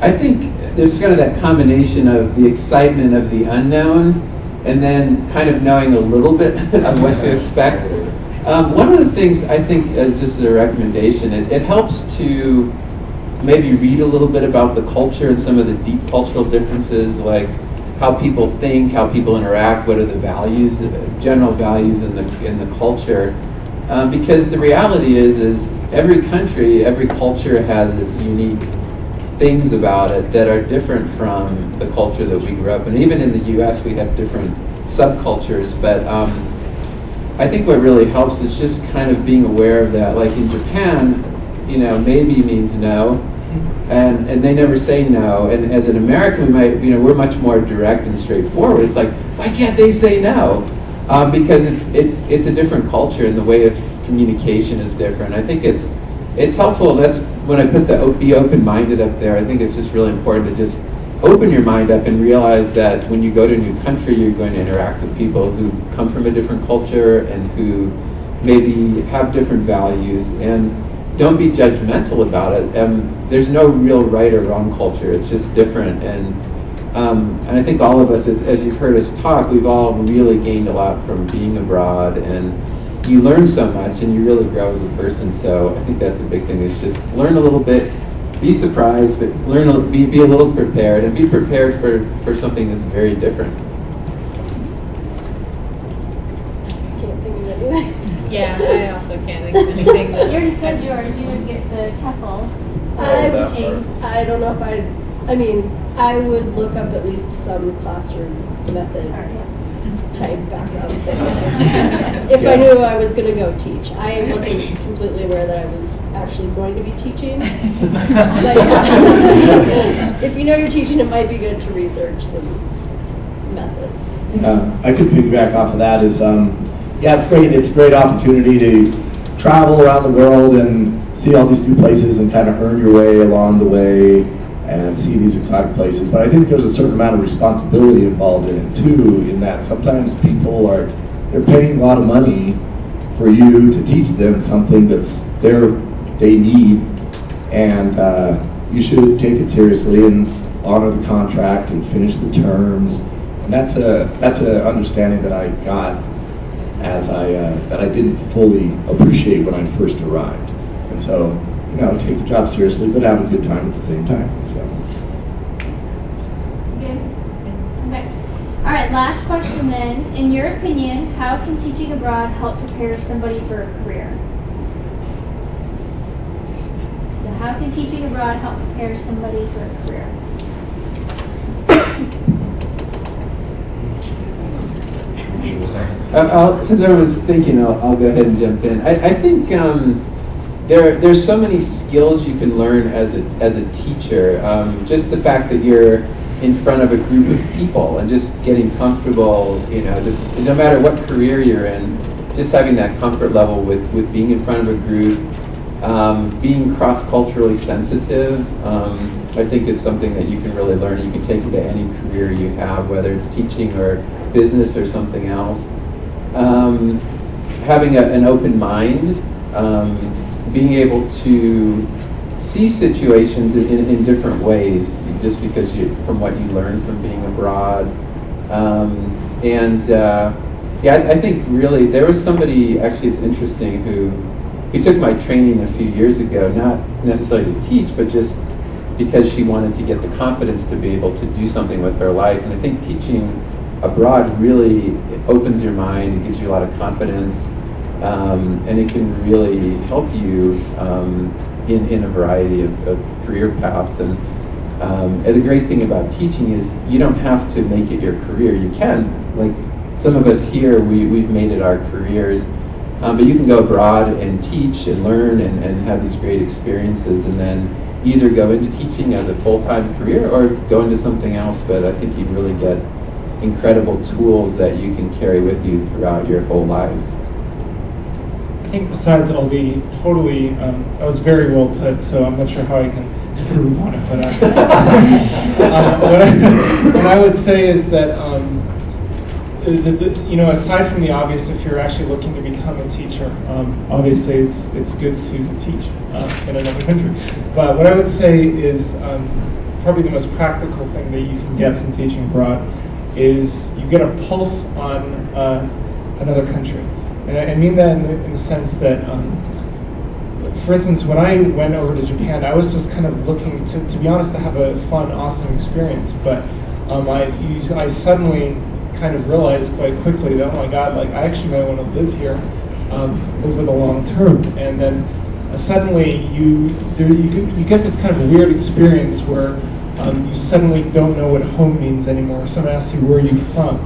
I think there's kind of that combination of the excitement of the unknown, and then kind of knowing a little bit of what to expect. One of the things I think, as just a recommendation, it helps to maybe read a little bit about the culture and some of the deep cultural differences, like how people think, how people interact, what are the values, general values in the culture. Because the reality is every country, every culture has its unique things about it that are different from the culture that we grew up in. Even in the U.S., we have different subcultures, but I think what really helps is just kind of being aware of that. Like in Japan, maybe means no, and they never say no. And as an American, we're much more direct and straightforward. It's like, why can't they say no? Because it's a different culture, and the way of communication is different. I think it's helpful. That's when I put the be open-minded up there. I think it's just really important to just open your mind up and realize that when you go to a new country, you're going to interact with people who come from a different culture and who maybe have different values. And don't be judgmental about it. There's no real right or wrong culture. It's just different. And I think all of us, as you've heard us talk, we've all really gained a lot from being abroad. And you learn so much and you really grow as a person. So I think that's a big thing, is just learn a little bit. Be surprised, but be a little prepared, and be prepared for something that's very different. Can't think of anything. Yeah, I also can't think of anything. You already said yours. You would get the TEFL. I don't know if I would look up at least some classroom method type background thing. If I knew I was going to go teach. I wasn't completely aware that I was actually going to be teaching. But if you know you're teaching, it might be good to research some methods. I could piggyback off of that. It's great. It's a great opportunity to travel around the world and see all these new places and kind of earn your way along the way and see these exotic places. But I think there's a certain amount of responsibility involved in it too, in that sometimes people they're paying a lot of money for you to teach them something they need, and you should take it seriously and honor the contract and finish the terms. And that's a understanding that I got that I didn't fully appreciate when I first arrived. And so, take the job seriously, but have a good time at the same time. So. Good. Okay. All right. Last question then. In your opinion, how can teaching abroad help prepare somebody for a career? So, how can teaching abroad help prepare somebody for a career? Since everyone's thinking, I'll go ahead and jump in. I think there's so many skills you can learn as a teacher. Just the fact that you're in front of a group of people and just getting comfortable, no matter what career you're in, just having that comfort level with being in front of a group, being cross-culturally sensitive, I think is something that you can really learn. You can take into any career you have, whether it's teaching or business or something else. Having an open mind, being able to see situations in different ways, just because from what you learn from being abroad. I think really there was somebody, actually it's interesting, who took my training a few years ago, not necessarily to teach, but just because she wanted to get the confidence to be able to do something with her life. And I think teaching abroad really opens your mind, it gives you a lot of confidence, and it can really help you in a variety of career paths. And the great thing about teaching is you don't have to make it your career. You can, like some of us here, we've made it our careers, but you can go abroad and teach and learn and have these great experiences, and then either go into teaching as a full-time career or go into something else. But I think you really get incredible tools that you can carry with you throughout your whole lives. I think besides all the totally, that was very well put, so I'm not sure how I can improve on it, but what I would say is that, aside from the obvious, if you're actually looking to become a teacher, obviously it's good to teach in another country. But what I would say is probably the most practical thing that you can get from teaching abroad is you get a pulse on another country. And I mean that in the sense that, for instance, when I went over to Japan, I was just kind of looking to be honest, to have a fun, awesome experience. But I suddenly kind of realized quite quickly that, oh my God, like I actually might want to live here over the long term. And then suddenly you get this kind of weird experience where you suddenly don't know what home means anymore. If someone asks you, where are you from?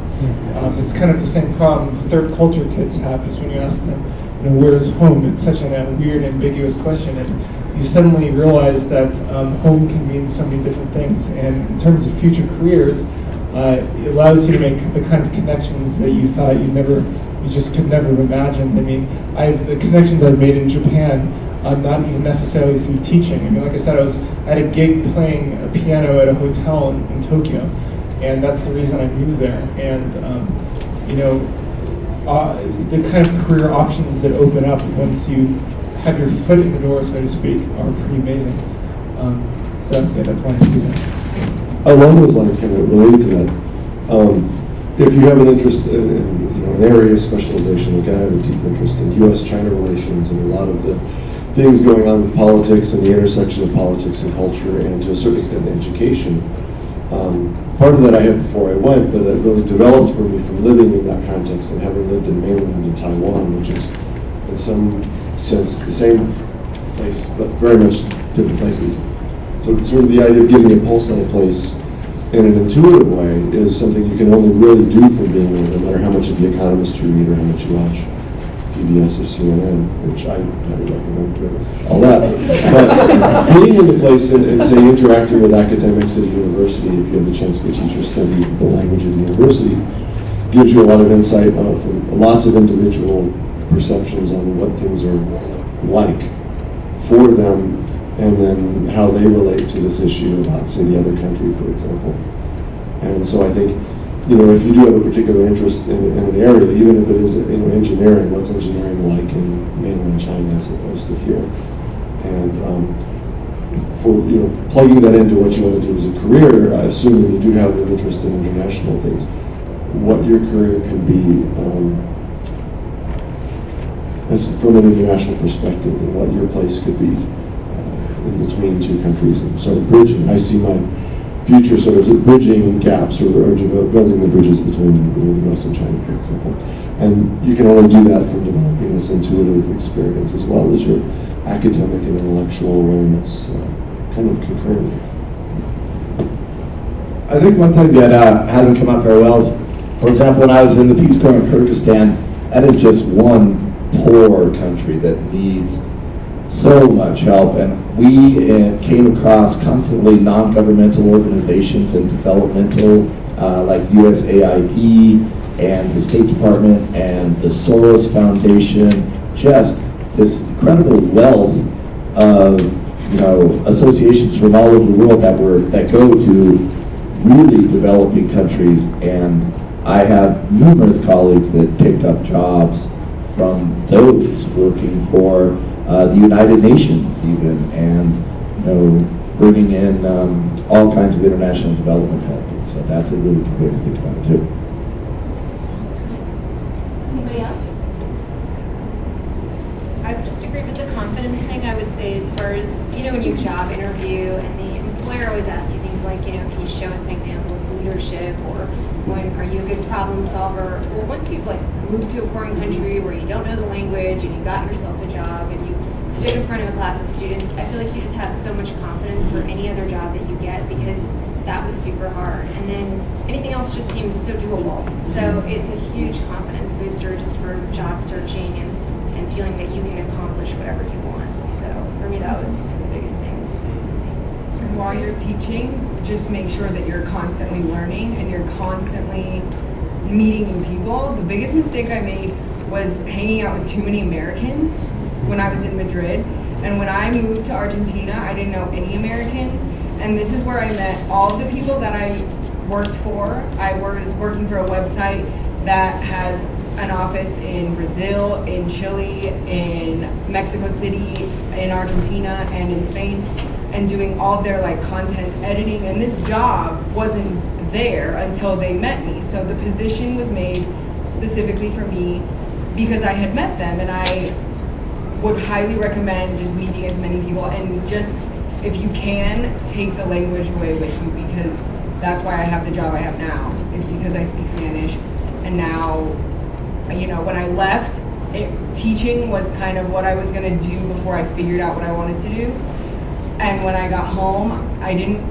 It's kind of the same problem third culture kids have, is when you ask them, where is home? It's such a weird, ambiguous question. And you suddenly realize that home can mean so many different things. And in terms of future careers, it allows you to make the kind of connections that you thought you just could never have imagined. I mean, the connections I've made in Japan, not even necessarily through teaching. I mean, like I said, I had a gig playing a piano at a hotel in Tokyo, and that's the reason I moved there. And the kind of career options that open up once you have your foot in the door, so to speak, are pretty amazing. So yeah, that's why I do that. Along those lines, kind of related to that, if you have an interest in an area of specialization, like I have a deep interest in U.S.-China relations and a lot of the things going on with politics and the intersection of politics and culture, and to a certain extent education. Part of that I had before I went, but it really developed for me from living in that context and having lived in mainland in Taiwan, which is in some sense the same place, but very much different places. So sort of the idea of giving a pulse on a place in an intuitive way is something you can only really do from being there, no matter how much of The Economist you read or how much you watch PBS or CNN, which I highly recommend doing all that. But being in the place and say interacting with academics at a university, if you have the chance to teach or study the language of the university, gives you a lot of insight from lots of individual perceptions on what things are like for them, and then how they relate to this issue about, say, the other country, for example. And so I think, if you do have a particular interest in an area, even if it is, engineering, what's engineering like in mainland China as opposed to here? And for, plugging that into what you want to do as a career, assuming you do have an interest in international things, what your career can be as from an international perspective, and what your place could be in between two countries, and sort of bridging. I see my future sort of bridging gaps or building the bridges between the US and China, for example. And you can only do that from developing this intuitive experience as well as your academic and intellectual awareness kind of concurrently. I think one thing that hasn't come up very well is, for example, when I was in the Peace Corps in Kyrgyzstan, that is just one poor country that needs so much help, and we came across constantly non-governmental organizations and developmental like USAID and the State Department and the Soros Foundation, just this incredible wealth associations from all over the world that go to really developing countries, and I have numerous colleagues that picked up jobs from those working for the United Nations even, and bringing in all kinds of international development help. So that's a really good way to think about it too. Anybody else? I would just agree with the confidence thing. I would say, as far as, when you job interview and the employer always asks you things like, can you show us an example of leadership, or are you a good problem solver? Well, once you've moved to a foreign country where you don't know the language and you got yourself a job and you stood in front of a class of students, I feel like you just have so much confidence for any other job that you get, because that was super hard. And then anything else just seems so doable. So it's a huge confidence booster just for job searching and feeling that you can accomplish whatever you want. So for me, that was the biggest thing. And while you're teaching, just make sure that you're constantly learning and you're constantly meeting new people. The biggest mistake I made was hanging out with too many Americans when I was in Madrid. And when I moved to Argentina, I didn't know any Americans. And this is where I met all of the people that I worked for. I was working for a website that has an office in Brazil, in Chile, in Mexico City, in Argentina, and in Spain, and doing all of their content editing. And this job wasn't there until they met me. So the position was made specifically for me because I had met them, and I would highly recommend just meeting as many people, and just, if you can, take the language away with you, because that's why I have the job I have now, is because I speak Spanish. And now, when I left, teaching was kind of what I was going to do before I figured out what I wanted to do. And when I got home, I didn't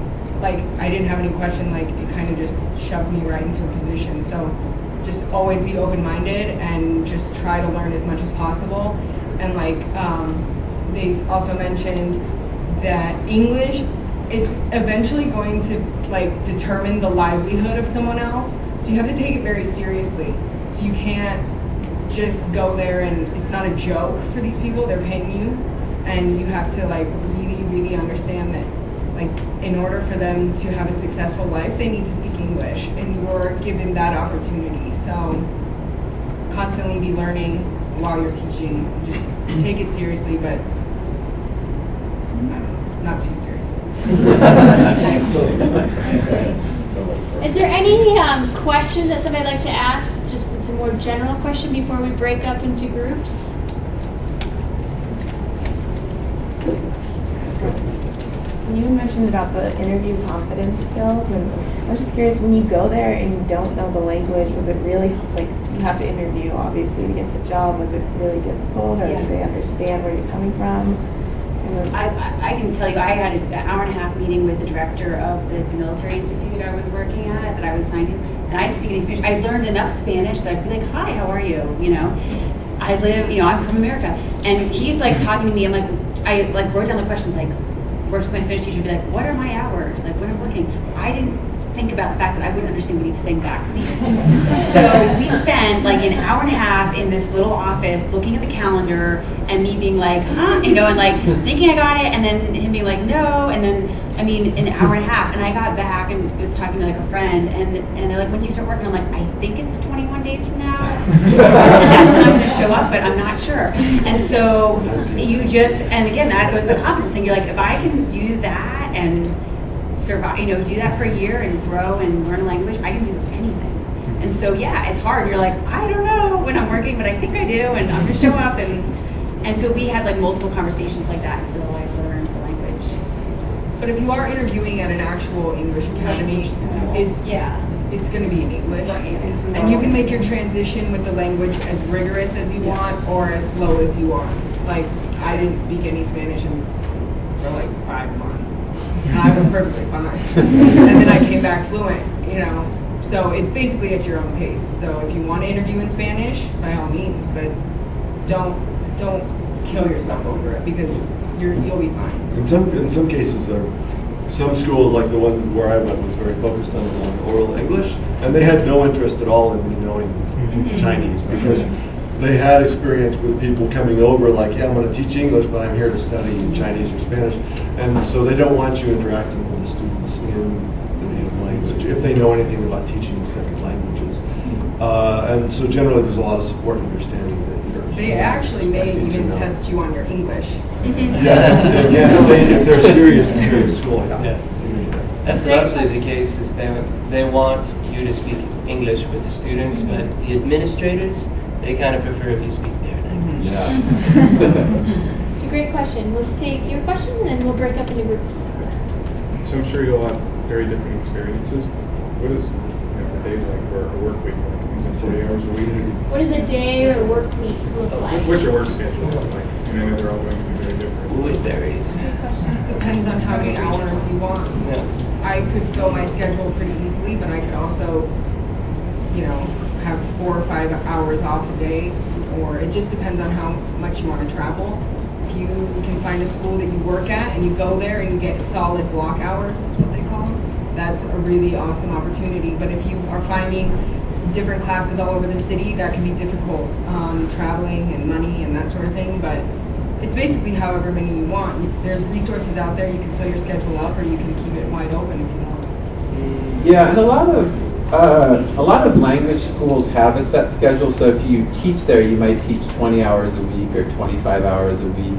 have any question, it kind of just shoved me right into a position. So just always be open-minded and just try to learn as much as possible. And they also mentioned that English, it's eventually going to determine the livelihood of someone else. So you have to take it very seriously. So you can't just go there, and it's not a joke for these people, they're paying you. And you have to really, really understand that in order for them to have a successful life, they need to speak English, and you're given that opportunity. So constantly be learning while you're teaching. Just take it seriously, but not too seriously. Is there any question that somebody'd like to ask? Just it's a more general question before we break up into groups. You mentioned about the interview confidence skills, and I was just curious, when you go there and you don't know the language, was it really, you have to interview obviously to get the job, was it really difficult, or did they understand where you're coming from? I can tell you, I had an hour and a half meeting with the director of the military institute I was working at, that I was signed in, and I didn't speak any Spanish. I learned enough Spanish that I'd be like, hi, how are you? I live, I'm from America. And he's talking to me, I wrote down the questions, worked with my Spanish teacher, be like, what are my hours? When I'm working. I didn't think about the fact that I wouldn't understand what he was saying back to me. So we spent an hour and a half in this little office looking at the calendar, and me being like, huh? And thinking I got it, and then him being like, no, and then, an hour and a half. And I got back and was talking to a friend, and they're like, when do you start working? I'm like, I think it's 21 days from now. That's when I'm going to show up, but I'm not sure. And so you just, and again, that goes to the confidence thing. You're like, if I can do that and survive, do that for a year and grow and learn a language, I can do anything. And so, yeah, it's hard. You're like, I don't know when I'm working, but I think I do, and I'm going to show up. And so we had multiple conversations like that until I learned the language. But if you are interviewing at an actual English academy, it's going to be in English. And you can make your transition with the language as rigorous as you want or as slow as you want. I didn't speak any Spanish for 5 months. And I was perfectly fine. And then I came back fluent, So it's basically at your own pace. So if you want to interview in Spanish, by all means, but don't kill yourself over it, because you'll be fine. In some cases, some schools, like the one where I went, was very focused on oral English, and they had no interest at all in me knowing Chinese, because they had experience with people coming over like, yeah, I'm going to teach English, but I'm here to study Chinese or Spanish. And so they don't want you interacting with the students in the native language if they know anything about teaching second languages. And so generally there's a lot of support and understanding that you're They actually may expected to even know. test you on your English. Yeah, again, if they're serious, it's serious school. Yeah. That's largely the case, is they want you to speak English with the students, but the administrators, they kind of prefer if you speak their language. It's a great question. Let's take your question and then we'll break up into groups. So I'm sure you'll have very different experiences. What is a day like or a work week like? Is it 40 hours a week? What does a day or work week look like? What's your work schedule look like? I know they're all going to be very different. Ooh, it varies. Depends on how many hours you want. Yeah. I could fill my schedule pretty easily, but I could also, have 4 or 5 hours off a day, or it just depends on how much you want to travel. If you can find a school that you work at and you go there and you get solid block hours, is what they call them, that's a really awesome opportunity. But if you are finding different classes all over the city, that can be difficult, traveling and money and that sort of thing. But it's basically however many you want. There's resources out there. You can fill your schedule up, or you can keep it wide open if you want. Yeah, and a lot of language schools have a set schedule. So if you teach there, you might teach 20 hours a week or 25 hours a week.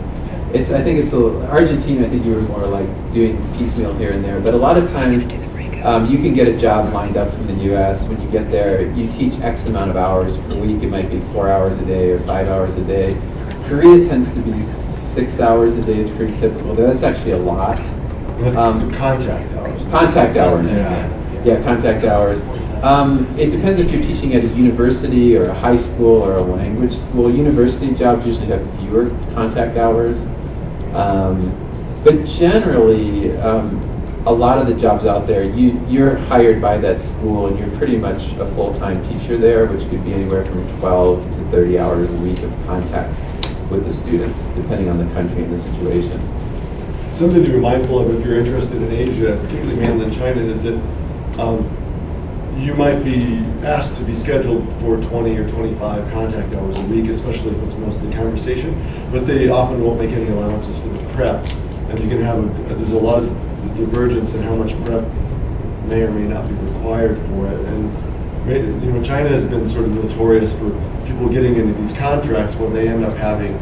Argentina, I think you were more like doing piecemeal here and there. But a lot of times you can get a job lined up from the U.S. When you get there, you teach X amount of hours per week. It might be 4 hours a day or 5 hours a day. Korea tends to be 6 hours a day is pretty typical. That's actually a lot. Contact hours. Contact hours. Yeah, contact hours. It depends if you're teaching at a university or a high school or a language school. University jobs usually have fewer contact hours. But generally, a lot of the jobs out there, you're hired by that school and you're pretty much a full-time teacher there, which could be anywhere from 12 to 30 hours a week of contact with the students, depending on the country and the situation. Something to be mindful of if you're interested in Asia, particularly mainland China, is that you might be asked to be scheduled for 20 or 25 contact hours a week, especially if it's mostly conversation, but they often won't make any allowances for the prep. And you can have there's a lot of divergence in how much prep may or may not be required for it. And China has been sort of notorious for people getting into these contracts when they end up having,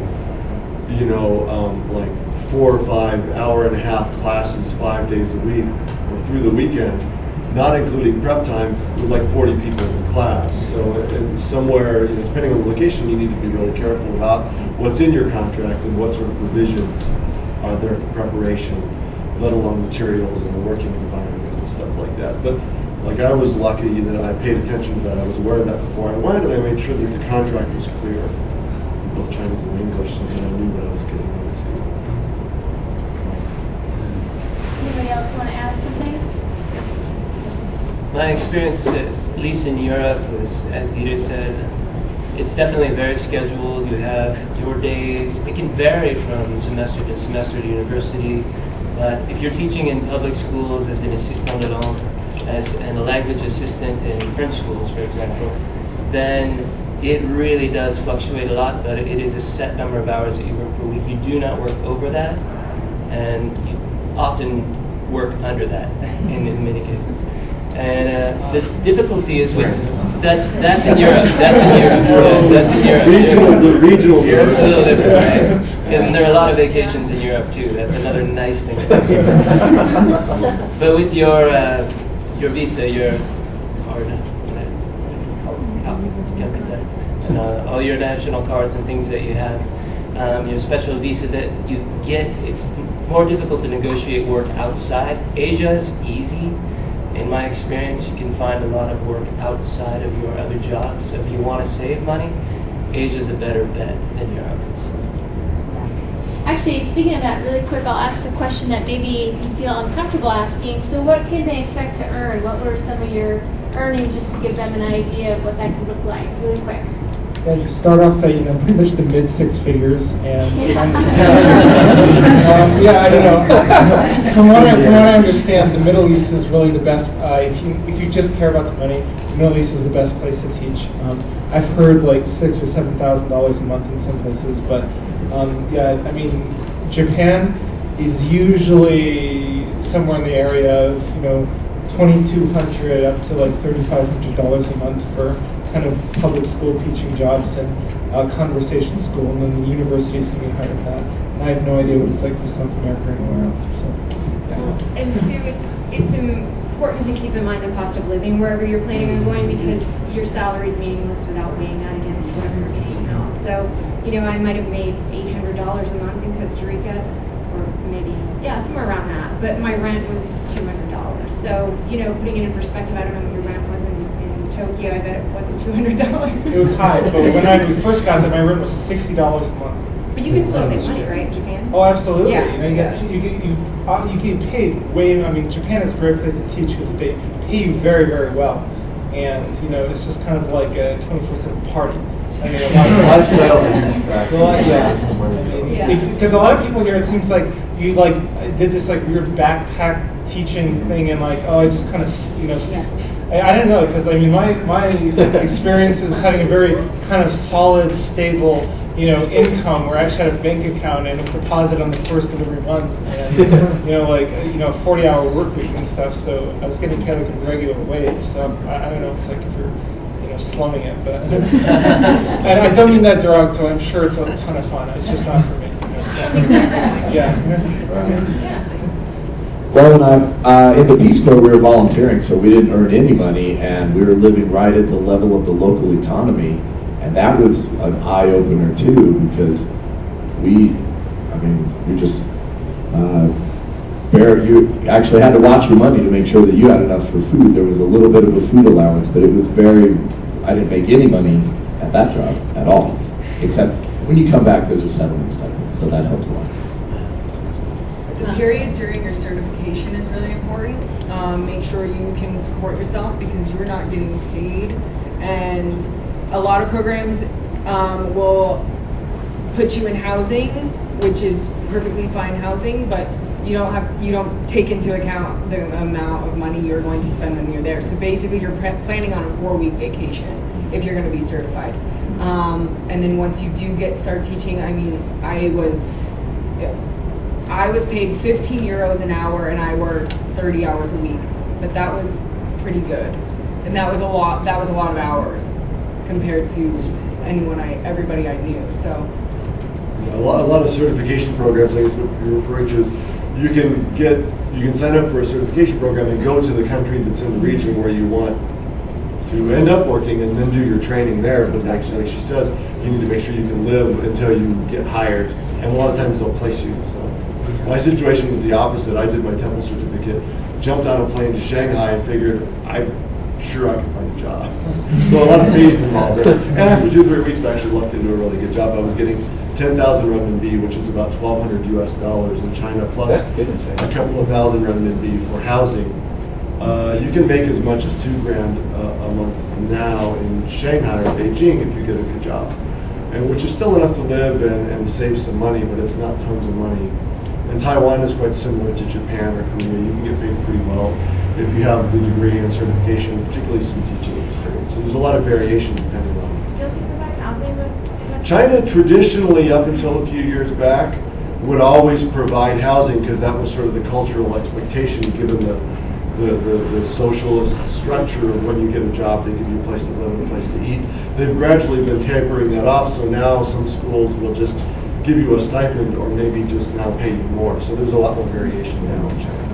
like 4 or 5 hour-and-a-half classes 5 days a week or through the weekend, not including prep time, with like 40 people in the class. So somewhere, depending on the location, you need to be really careful about what's in your contract and what sort of provisions are there for preparation, let alone materials and the working environment and stuff like that. But like I was lucky that I paid attention to that. I was aware of that before I went, and I made sure that the contract was clear in both Chinese and English, so that I knew what I was getting into. Anybody else want to add something? My experience, at least in Europe, was, as Dieter said, it's definitely very scheduled. You have your days. It can vary from semester to semester to university. But if you're teaching in public schools as an assistant de langue, and a language assistant in French schools, for example, then it really does fluctuate a lot, but it is a set number of hours that you work per week. You do not work over that, and you often work under that in many cases. And the difficulty is with that's in Europe. That's in Europe. That's in Europe. Regional. Europe's a little different, right? And there are a lot of vacations in Europe too. That's another nice thing. But with your visa, your all your national cards and things that you have, your special visa that you get, it's more difficult to negotiate work outside. Asia is easy. In my experience, you can find a lot of work outside of your other jobs. So if you want to save money, Asia's a better bet than Europe. Actually, speaking of that, really quick, I'll ask the question that maybe you feel uncomfortable asking. So what can they expect to earn? What were some of your earnings, just to give them an idea of what that could look like, really quick? And you start off at, pretty much the mid six figures, and yeah, I don't know. From what I understand, the Middle East is really the best. If you just care about the money, the Middle East is the best place to teach. I've heard like $6,000 or $7,000 a month in some places, but yeah, I mean, Japan is usually somewhere in the area of $2,200 up to like $3,500 a month for kind of public school teaching jobs and conversation school, and then the universities can be higher than that. And I have no idea what it's like for South America or anywhere else. So, yeah. And two, it's important to keep in mind the cost of living wherever you're planning on going, because your salary is meaningless without weighing that against whatever you're getting out. So, I might have made $800 a month in Costa Rica, or maybe, somewhere around that. But my rent was $200. So, putting it in perspective, I don't know what your rent was in Tokyo. I bet it wasn't $200. It was high, but when we first got there, my rent was $60 a month. But you can still save money, right, in Japan? Oh, absolutely. Yeah. You get paid way. I mean, Japan is a great place to teach because they pay you very, very well, and it's just kind of like a 24/7 party. I mean, lifestyles are a huge factor. Because a lot of people here, it seems like you did this weird backpack teaching thing, and I just kind of I don't know, because I mean my experience is having a very kind of solid, stable income, where I actually had a bank account and it's deposited on the first of every month, and 40-hour work week and stuff. So I was getting kind of a regular wage. So I don't know, it's like if you're slumming it, but and I don't mean that derogatory. I'm sure it's a ton of fun. It's just not for me. Yeah. Well, when in the Peace Corps, we were volunteering, so we didn't earn any money, and we were living right at the level of the local economy, and that was an eye-opener too, because we just you actually had to watch your money to make sure that you had enough for food. There was a little bit of a food allowance, but it was I didn't make any money at that job at all, except when you come back, there's a settlement stipend, so that helps a lot. The period during your certification is really important. Make sure you can support yourself, because you're not getting paid. And a lot of programs will put you in housing, which is perfectly fine housing, but you don't take into account the amount of money you're going to spend when you're there. So basically, you're planning on a 4-week vacation if you're going to be certified. And then once you do start teaching, I mean, I was paid 15 euros an hour, and I worked 30 hours a week, but that was pretty good, and that was a lot. That was a lot of hours compared to everybody I knew. So a lot of certification programs, I guess what you're referring to, is you can sign up for a certification program and go to the country that's in the region where you want to end up working, and then do your training there. But actually, like she says, you need to make sure you can live until you get hired, and a lot of times they'll place you. So my situation was the opposite. I did my Temple certificate, jumped on a plane to Shanghai, and figured I'm sure I can find a job. So a lot of faith involved there. And after 2-3 weeks, I actually lucked into a really good job. I was getting 10,000 renminbi, which is about $1,200 US in China, plus a couple of thousand renminbi for housing. You can make as much as $2,000 a month now in Shanghai or Beijing if you get a good job, and which is still enough to live and save some money, but it's not tons of money. And Taiwan is quite similar to Japan or Korea. You can get paid pretty well if you have the degree and certification, particularly some teaching experience. So there's a lot of variation depending on. Don't they provide housing? China traditionally, up until a few years back, would always provide housing, because that was sort of the cultural expectation, given the socialist structure of when you get a job, they give you a place to live and a place to eat. They've gradually been tapering that off, so now some schools will just give you a stipend, or maybe just now pay you more. So there's a lot more variation now in China.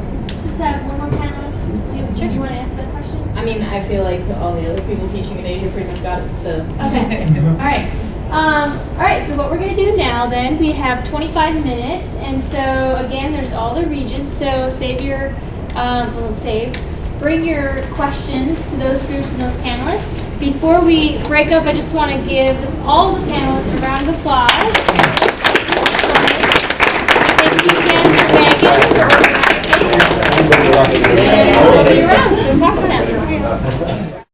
Just have one more panelist. Do you want to answer that question? I mean, I feel like all the other people teaching in Asia pretty much got it, so. Okay. All right. All right, so what we're going to do now then, we have 25 minutes, and so again, there's all the regions, so bring your questions to those groups and those panelists. Before we break up, I just want to give all the panelists a round of applause. Thank you again for Megan for organizing. And we'll be around, so talk to them.